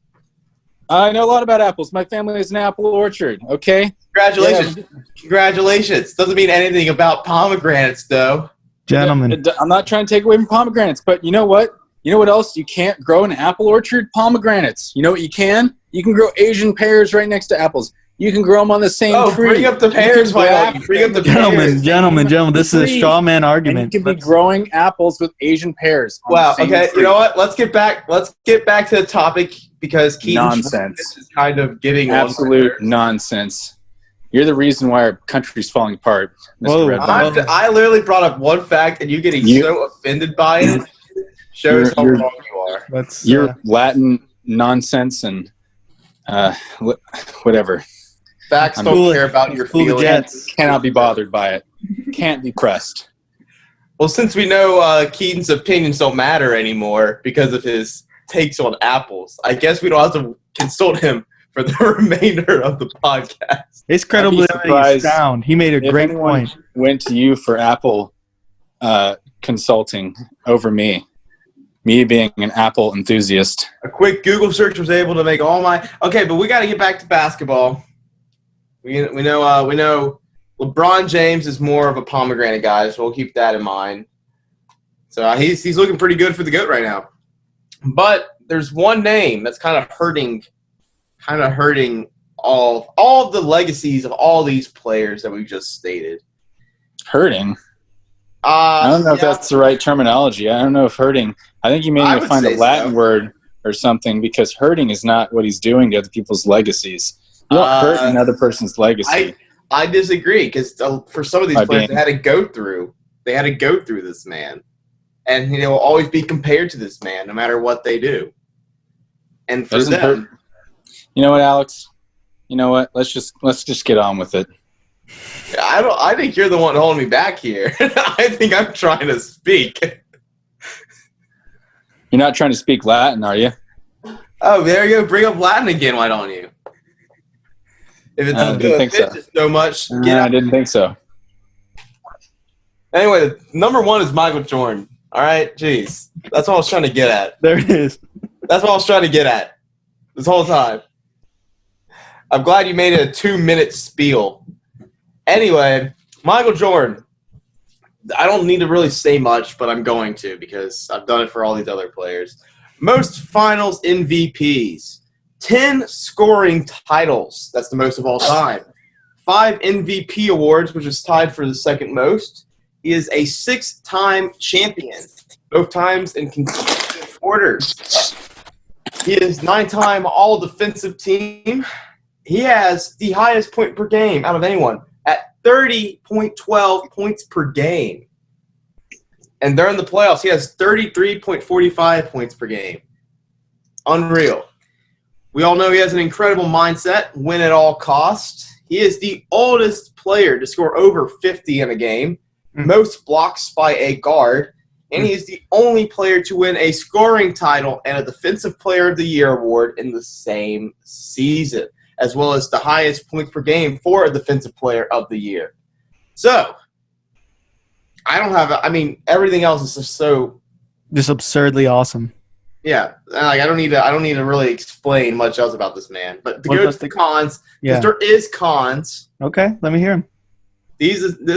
I know a lot about apples. My family has an apple orchard, okay? Congratulations. Yeah. Congratulations. Doesn't mean anything about pomegranates, though. Gentlemen. I'm not trying to take away from pomegranates, but you know what? You know what else? You can't grow an apple orchard? Pomegranates. You know what you can? You can grow Asian pears right next to apples. You can grow them on the same tree. Bring up the pears, Bring up the pears. Gentlemen, this is a straw man argument. And you can be growing apples with Asian pears. Wow. Okay. Tree. You know what? Let's get back to the topic because Keaton's is kind of getting absolute nonsense. You're the reason why our country's falling apart, Mr. Redbone. I literally brought up one fact, and you getting so offended by it shows how wrong you are. You're Latin nonsense and whatever. Facts don't care about your feelings. Cannot be bothered by it. Can't be pressed. Well, since we know Keaton's opinions don't matter anymore because of his takes on apples, I guess we don't have to consult him for the remainder of the podcast. His credibility is sound. He made a great point. Went to you for Apple consulting over me being an Apple enthusiast. A quick Google search was able to make all my – okay, but we got to get back to basketball. We know LeBron James is more of a pomegranate guy, so we'll keep that in mind. So he's looking pretty good for the GOAT right now. But there's one name that's kind of hurting all of the legacies of all these players that we just stated. Hurting? I don't know if that's the right terminology. I don't know if hurting. I think you may need to find a Latin word or something because hurting is not what he's doing to other people's legacies. You don't hurt another person's legacy. I disagree because for some of these players, they had to go through this man, and they will always be compared to this man no matter what they do. And for them, you know what, Alex? You know what? Let's just get on with it. I think you're the one holding me back here. I think I'm trying to speak. You're not trying to speak Latin, are you? Oh, there you go. Bring up Latin again. Why don't you? If it doesn't fit so much, I didn't think so. Anyway, number 1 is Michael Jordan. All right? Jeez. That's what I was trying to get at. There it is. That's what I was trying to get at this whole time. I'm glad you made it a 2-minute spiel. Anyway, Michael Jordan. I don't need to really say much, but I'm going to because I've done it for all these other players. Most finals MVPs. 10 scoring titles. That's the most of all time. 5 MVP awards, which is tied for the second most. He is a 6-time champion, both times in consecutive orders. He is 9-time all-defensive team. He has the highest point per game out of anyone at 30.12 points per game. And during the playoffs, he has 33.45 points per game. Unreal. We all know he has an incredible mindset, win at all costs. He is the oldest player to score over 50 in a game, most blocks by a guard, and he is the only player to win a scoring title and a Defensive Player of the Year award in the same season, as well as the highest points per game for a Defensive Player of the Year. So, everything else is just absurdly awesome. Yeah, I don't need to really explain much else about this man. But to go to the cons, because there is cons. Okay, let me hear them.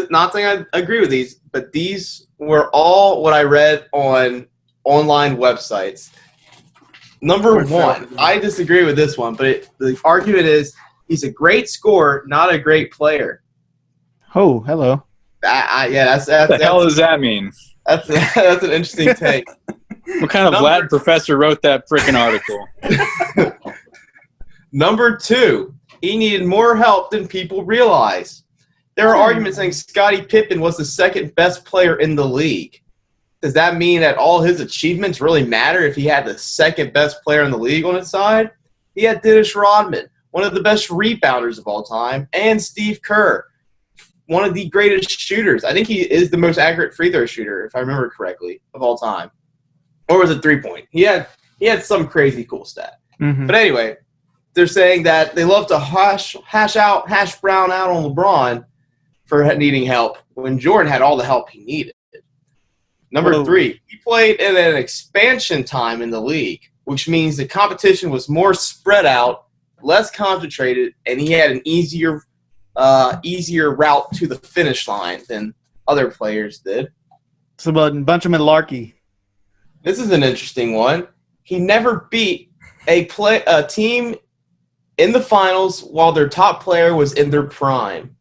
Not saying I agree with these, but these were all what I read on online websites. Number one, I disagree with this one, but the argument is he's a great scorer, not a great player. Oh, hello. That's what the hell does that mean? That's an interesting take. What kind of Latin professor wrote that freaking article? Number two, he needed more help than people realize. There are arguments saying Scottie Pippen was the second best player in the league. Does that mean that all his achievements really matter if he had the second best player in the league on his side? He had Dennis Rodman, one of the best rebounders of all time, and Steve Kerr, one of the greatest shooters. I think he is the most accurate free throw shooter, if I remember correctly, of all time. Or was it 3-point? He had some crazy cool stat. Mm-hmm. But anyway, they're saying that they love to hash brown out on LeBron for needing help when Jordan had all the help he needed. Number three, he played in an expansion time in the league, which means the competition was more spread out, less concentrated, and he had an easier route to the finish line than other players did. It's about a bunch of malarkey. This is an interesting one. He never beat a team in the finals while their top player was in their prime.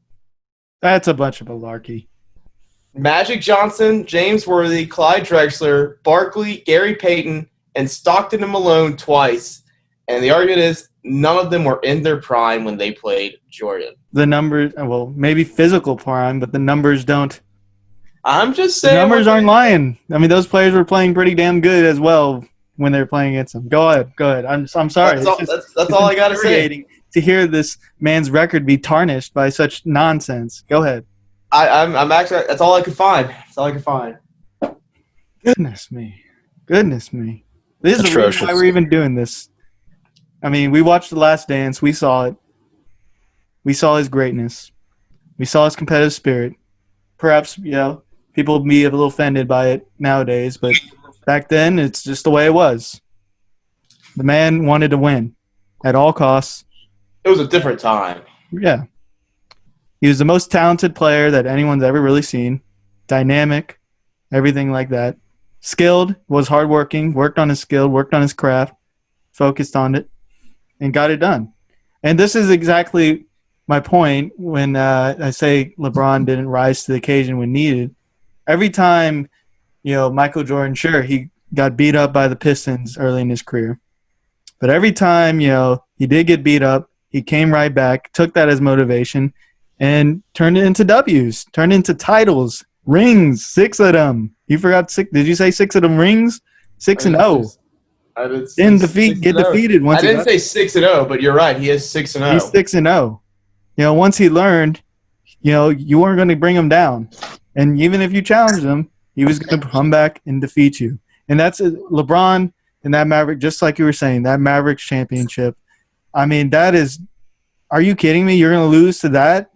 That's a bunch of malarkey. Magic Johnson, James Worthy, Clyde Drexler, Barkley, Gary Payton, and Stockton and Malone twice. And the argument is none of them were in their prime when they played Jordan. The numbers, well, maybe physical prime, but the numbers don't. I'm just saying. The numbers aren't lying. I mean, those players were playing pretty damn good as well when they were playing against them. Go ahead. I'm sorry. That's all I got to say. To hear this man's record be tarnished by such nonsense. Go ahead. I'm actually. That's all I could find. That's all I could find. Goodness me. This is the reason why we're even doing this. I mean, we watched The Last Dance. We saw it. We saw his greatness. We saw his competitive spirit. Perhaps, people be a little offended by it nowadays, but back then, it's just the way it was. The man wanted to win at all costs. It was a different time. Yeah. He was the most talented player that anyone's ever really seen. Dynamic, everything like that. Skilled, was hardworking, worked on his skill, worked on his craft, focused on it, and got it done. And this is exactly my point when I say LeBron didn't rise to the occasion when needed. Every time, Michael Jordan, sure, he got beat up by the Pistons early in his career. But every time, he did get beat up, he came right back, took that as motivation, and turned it into W's, turned it into titles, rings, 6 of them. You forgot 6. Did you say 6 of them rings? 6-0. I didn't get defeated once. I didn't say 6-0, but you're right. He is 6-0. He's 6-0. Once he learned, you weren't going to bring him down, and even if you challenged him, he was going to come back and defeat you. And that's LeBron and that Maverick. Just like you were saying, that Mavericks championship. I mean, that is. Are you kidding me? You're going to lose to that?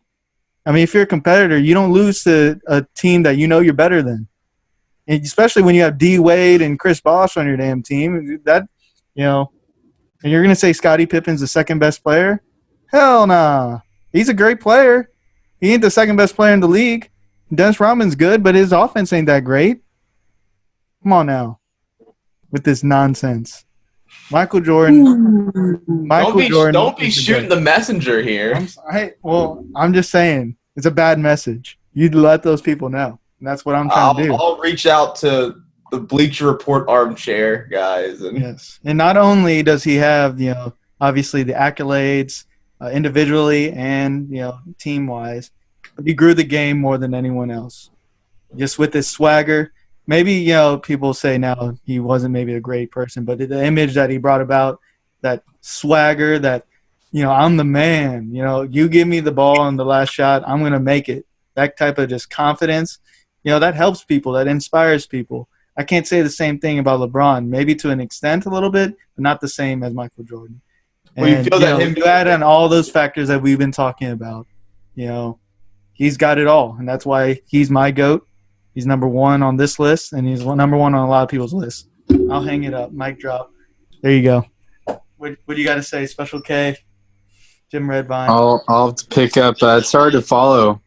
I mean, if you're a competitor, you don't lose to a team that you're better than. And especially when you have D. Wade and Chris Bosh on your damn team. That, and you're going to say Scottie Pippen's the second best player? Hell nah. He's a great player. He ain't the second best player in the league. Dennis Rodman's good, but his offense ain't that great. Come on now. With this nonsense. Michael Jordan. Don't be shooting the messenger here. I'm just saying it's a bad message. You let those people know. And that's what I'm trying to do. I'll reach out to the Bleacher Report armchair guys. Yes. And not only does he have, obviously the accolades individually and, team-wise, but he grew the game more than anyone else. Just with his swagger. Maybe, people say now he wasn't maybe a great person, but the image that he brought about, that swagger, that, I'm the man, you give me the ball on the last shot, I'm going to make it. That type of just confidence, that helps people, that inspires people. I can't say the same thing about LeBron. Maybe to an extent a little bit, but not the same as Michael Jordan. And, Well, you feel that you add in all those factors that we've been talking about, he's got it all. And that's why he's my GOAT. He's number one on this list, and he's number one on a lot of people's lists. I'll hang it up. Mic drop. There you go. What do you got to say, Special K? Jim Redvine. I'll have to pick up. It's hard to follow.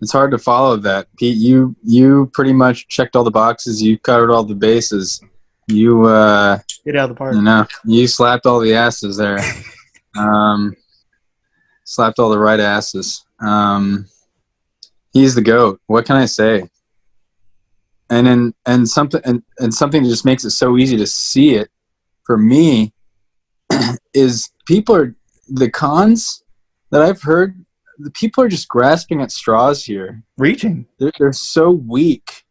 It's hard to follow that, Pete. You pretty much checked all the boxes. You covered all the bases. You get out of the park. You slapped all the asses there. Slapped all the right asses. He's the GOAT. What can I say? And something that just makes it so easy to see it for me is the cons that I've heard. The people are just grasping at straws here. Reaching. They're so weak.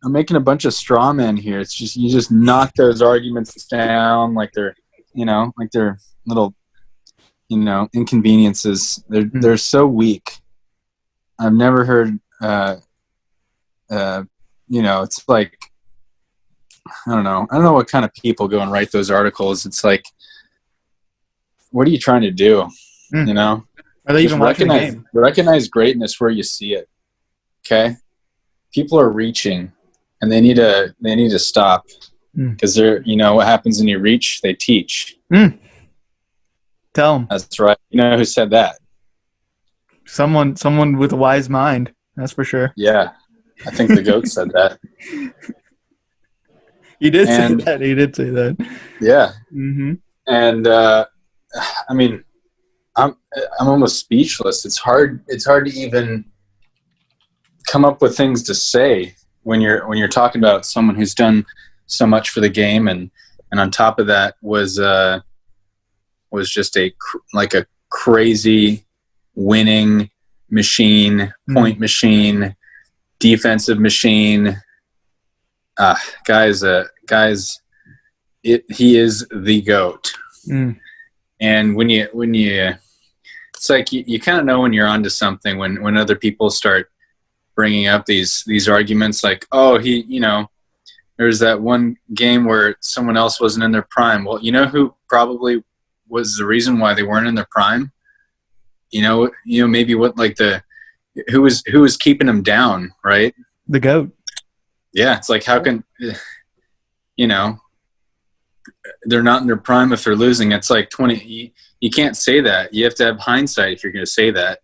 I'm making a bunch of straw men here. It's just you just knock those arguments down like they're little inconveniences. They're so weak. I've never heard it's like I don't know what kind of people go and write those articles. It's like, what are you trying to do? Are they even watching the game? Recognize greatness where you see it. Okay, people are reaching, and they need to stop because they're what happens when you reach, they teach. Tell them. That's right. You know who said that? Someone with a wise mind. That's for sure. Yeah, I think the GOAT said that. He did say that. He did say that. Yeah. Mm-hmm. And I mean, I'm almost speechless. It's hard to even come up with things to say when you're talking about someone who's done so much for the game, and on top of that was just a crazy winning machine, point machine, defensive machine. Guys, he is the GOAT. And when you it's like you kind of know when you're onto something when other people start bringing up these arguments like, oh, there's that one game where someone else wasn't in their prime. Well, you know who probably was the reason why they weren't in their prime? Maybe who was keeping them down, right? The GOAT. Yeah, it's like, how can they're not in their prime if they're losing? It's like 20. You can't say that. You have to have hindsight if you're going to say that,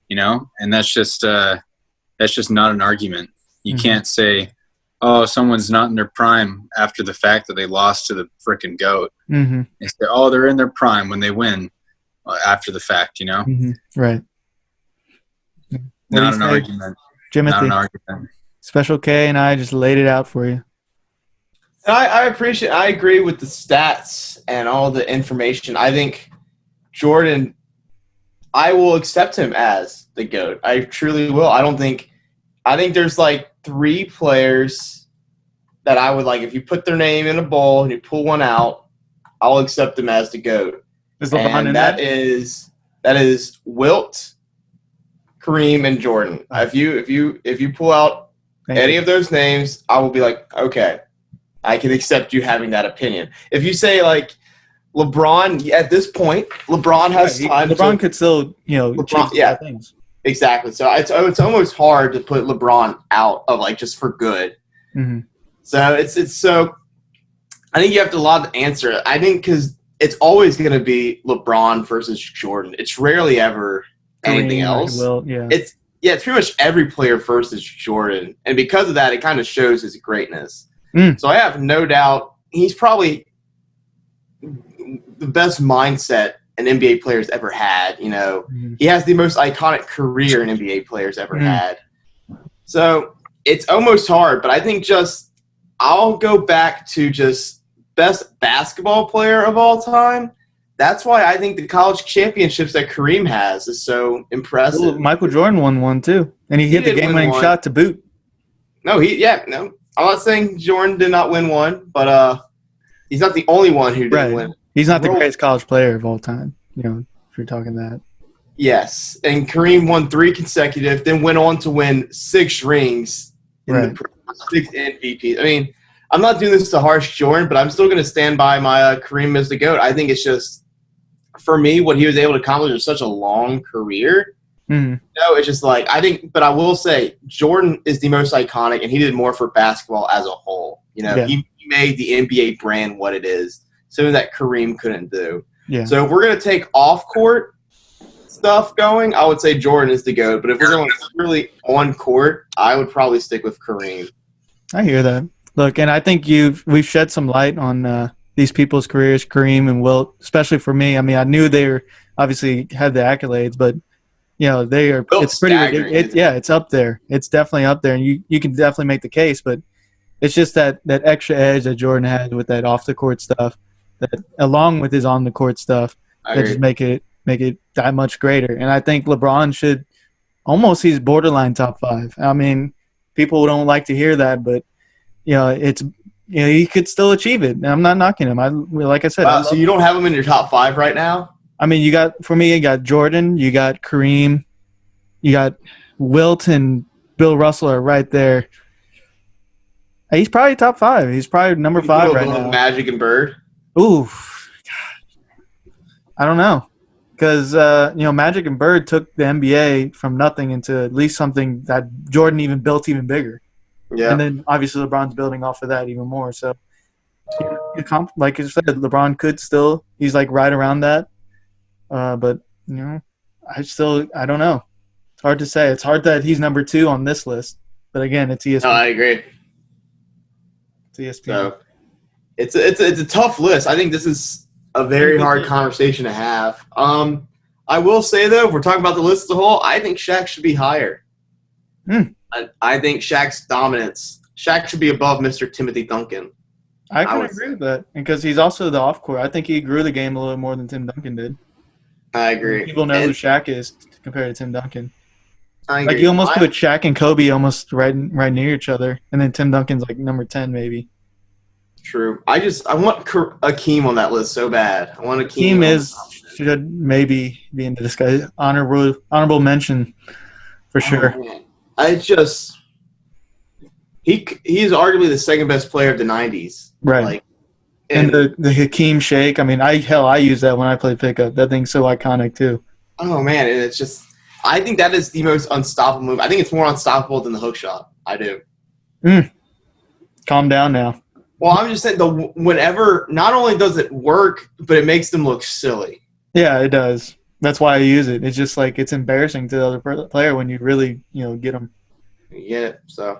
and that's just not an argument. You can't say, oh, someone's not in their prime after the fact that they lost to the frickin' GOAT. They say, oh, they're in their prime when they win after the fact, Right. Not an argument. Jimothy. Not an argument. Special K and I just laid it out for you. I agree with the stats and all the information. I think Jordan, I will accept him as the GOAT. I truly will. I think there's like 3 players that I would like. If you put their name in a bowl and you pull one out, I'll accept them as the GOAT. Is LeBron in that is Wilt, Kareem, and Jordan. If you pull out any of those names, I will be like, okay, I can accept you having that opinion. If you say like LeBron, at this point, LeBron has time. LeBron could still, change things. Exactly. So it's almost hard to put LeBron out of like just for good. So it's so. I think you have to lot to answer it. I think because it's always going to be LeBron versus Jordan. It's rarely ever anything else. It's pretty much every player versus Jordan, and because of that, it kind of shows his greatness. So I have no doubt he's probably the best mindset an NBA player's ever had. He has the most iconic career an NBA player's ever had. So it's almost hard, but I think I'll go back to just best basketball player of all time. That's why I think the college championships that Kareem has is so impressive. Well, Michael Jordan won one too, and he hit the game-winning shot to boot. No, I'm not saying Jordan did not win one, but he's not the only one who didn't win. He's not the greatest college player of all time, if you're talking that. Yes, and Kareem won 3 consecutive, then went on to win 6 rings in the 6 MVPs. I mean, I'm not doing this to harsh Jordan, but I'm still going to stand by my Kareem as the GOAT. I think it's just, for me, what he was able to accomplish in such a long career. Mm. No, it's just like, I think, but I will say, Jordan is the most iconic, and he did more for basketball as a whole. He made the NBA brand what it is, something that Kareem couldn't do. Yeah. So if we're going to take off-court stuff going, I would say Jordan is the GOAT. But if we're going really on court, I would probably stick with Kareem. I hear that. Look, and I think we've shed some light on these people's careers, Kareem and Wilt, especially for me. I mean, I knew they were obviously had the accolades, but they are. Wilt's it's pretty. staggering, it's up there. It's definitely up there, and you can definitely make the case. But it's just that extra edge that Jordan had with that off the court stuff, that along with his on the court stuff, that just make it that much greater. And I think LeBron should almost, he's borderline top 5. I mean, people don't like to hear that, but it's he could still achieve it. And I'm not knocking him. Like I said, so you don't have him in your top 5 right now? I mean, you got Jordan, you got Kareem, you got Wilt and Bill Russell are right there. He's probably top 5. He's probably number 5 right now. Magic and Bird. Ooh, God. I don't know, because Magic and Bird took the NBA from nothing into at least something that Jordan even built even bigger. Yeah. And then obviously LeBron's building off of that even more. So, like you said, LeBron could still, he's like right around that. But I don't know. It's hard to say. It's hard that he's number 2 on this list. But again, it's ESPN. No, I agree. It's ESPN. So it's a tough list. I think this is a very hard conversation to have. I will say though, if we're talking about the list as a whole, I think Shaq should be higher. I think Shaq's dominance. Shaq should be above Mr. Timothy Duncan. I can agree with that, because he's also the off court. I think he grew the game a little more than Tim Duncan did. I agree. People know who Shaq is compared to Tim Duncan. I agree. Like you almost put Shaq and Kobe almost right near each other, and then Tim Duncan's like number 10 maybe. True. I want Akeem on that list so bad. I want Akeem should maybe be in the discussion. Honorable mention for sure. Man. He's arguably the second best player of the 90s. Right. And the Hakeem shake. I mean, I use that when I play pickup. That thing's so iconic too. Oh man, and it's just, I think that is the most unstoppable move. I think it's more unstoppable than the hook shot. I do. Calm down now. Well, I'm just saying, whenever, not only does it work, but it makes them look silly. Yeah, it does. That's why I use it. It's just like, it's embarrassing to the other player when you really, get them. Yeah, so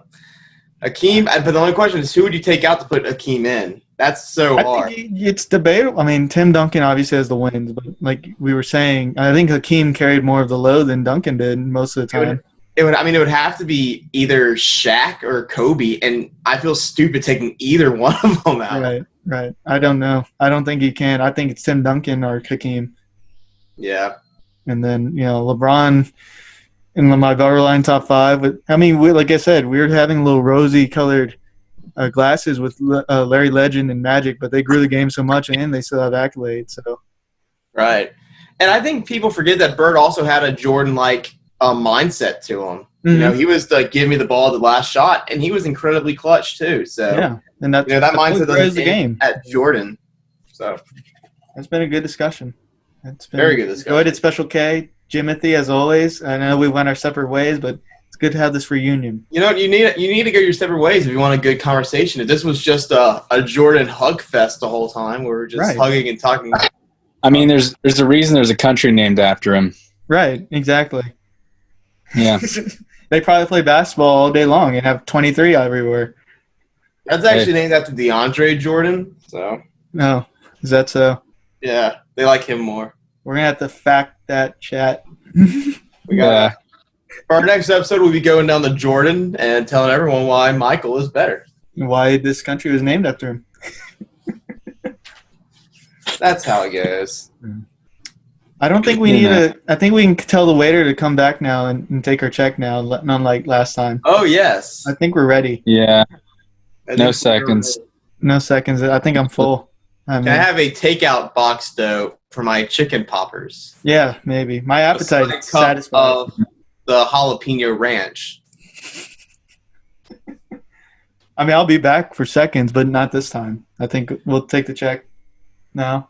Akeem, but the only question is, who would you take out to put Akeem in? That's so hard. I think it's debatable. I mean, Tim Duncan obviously has the wins, but like we were saying, I think Hakeem carried more of the load than Duncan did most of the time. It would have to be either Shaq or Kobe, and I feel stupid taking either one of them out. Right. I don't know. I don't think you can. I think it's Tim Duncan or Hakeem. Yeah. And then, LeBron in my borderline top 5. But I mean, like I said, we were having a little rosy-colored glasses with Larry Legend and Magic, but they grew the game so much, and they still have accolades. So. Right. And I think people forget that Bird also had a Jordan-like mindset to him. Mm-hmm. He was the give me the ball at the last shot, and he was incredibly clutch too. So yeah, and that mindset doesn't the game at Jordan. So it's been a good discussion. It's been very good discussion. Enjoyed it, Special K, Jimothy, as always. I know we went our separate ways, but it's good to have this reunion. You need to go your separate ways if you want a good conversation. If this was just a Jordan hug fest the whole time, where we're just hugging and talking. I mean, there's a reason there's a country named after him. Right, exactly. Yeah. They probably play basketball all day long and have 23 everywhere. That's actually named after DeAndre Jordan. So. No, is that so? Yeah, they like him more. We're gonna have to fact that chat. We got. For our next episode, we'll be going down the Jordan and telling everyone why Michael is better. Why this country was named after him. That's how it goes. I don't think we need to. I think we can tell the waiter to come back now and take our check now, not like last time. Oh, yes. I think we're ready. Yeah. No seconds. No seconds. I think I'm full. Can I have a takeout box, though, for my chicken poppers? Yeah, maybe. My appetite is satisfied. Of the jalapeno ranch. I mean, I'll be back for seconds, but not this time. I think we'll take the check now.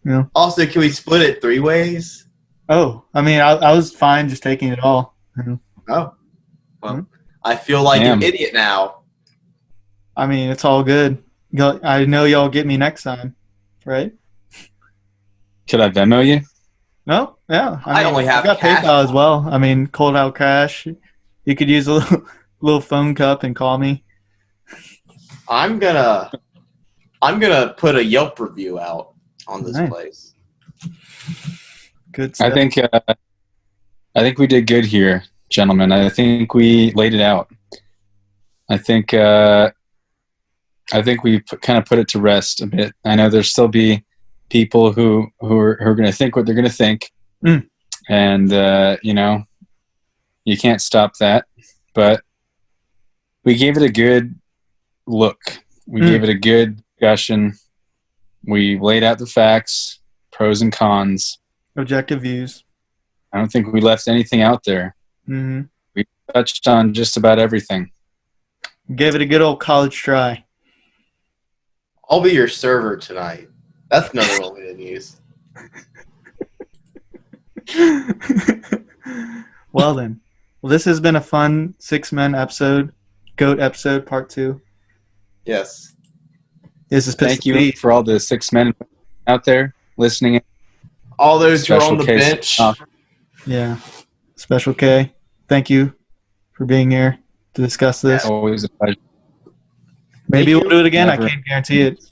Yeah. Also, can we split it 3 ways? Oh, I mean, I was fine just taking it all. Yeah. Oh. Well, Hmm. I feel like Damn. an idiot now. I mean, it's all good. I know y'all get me next time, right? Could I Venmo you? No, yeah. I only have I've got cash. PayPal as well. I mean, cold out cash. You could use a little phone cup and call me. I'm gonna put a Yelp review out on this Nice. place. Good stuff. I think we did good here, gentlemen. I think we laid it out. I think we kind of put it to rest a bit. I know there'll still be people who are going to think what they're going to think, and you can't stop that. But we gave it a good look. We gave it a good discussion. We laid out the facts, pros and cons. Objective views. I don't think we left anything out there. Mm-hmm. We touched on just about everything. Gave it a good old college try. I'll be your server tonight. That's another one we didn't use. Well then. Well, this has been a fun 6-men episode. GOAT episode part 2. Yes. This is Thank you for all the 6 men out there listening. All those who are Special on the case. bench. Yeah. Special K. Thank you for being here to discuss this. Always a pleasure. Maybe Thank we'll do it again. Never. I can't guarantee it.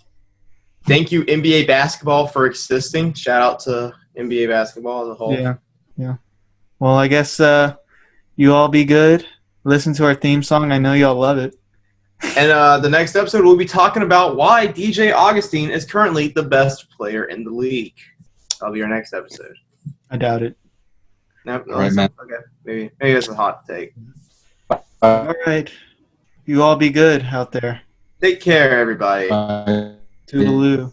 Thank you, NBA basketball, for existing. Shout out to NBA basketball as a whole. Yeah. Yeah. Well, I guess you all be good. Listen to our theme song. I know y'all love it. And the next episode, we'll be talking about why DJ Augustine is currently the best player in the league. That'll be our next episode. I doubt it. Nope, no, All right, man. Okay, maybe that's a hot take. All right. You all be good out there. Take care, everybody. Bye. Toodaloo.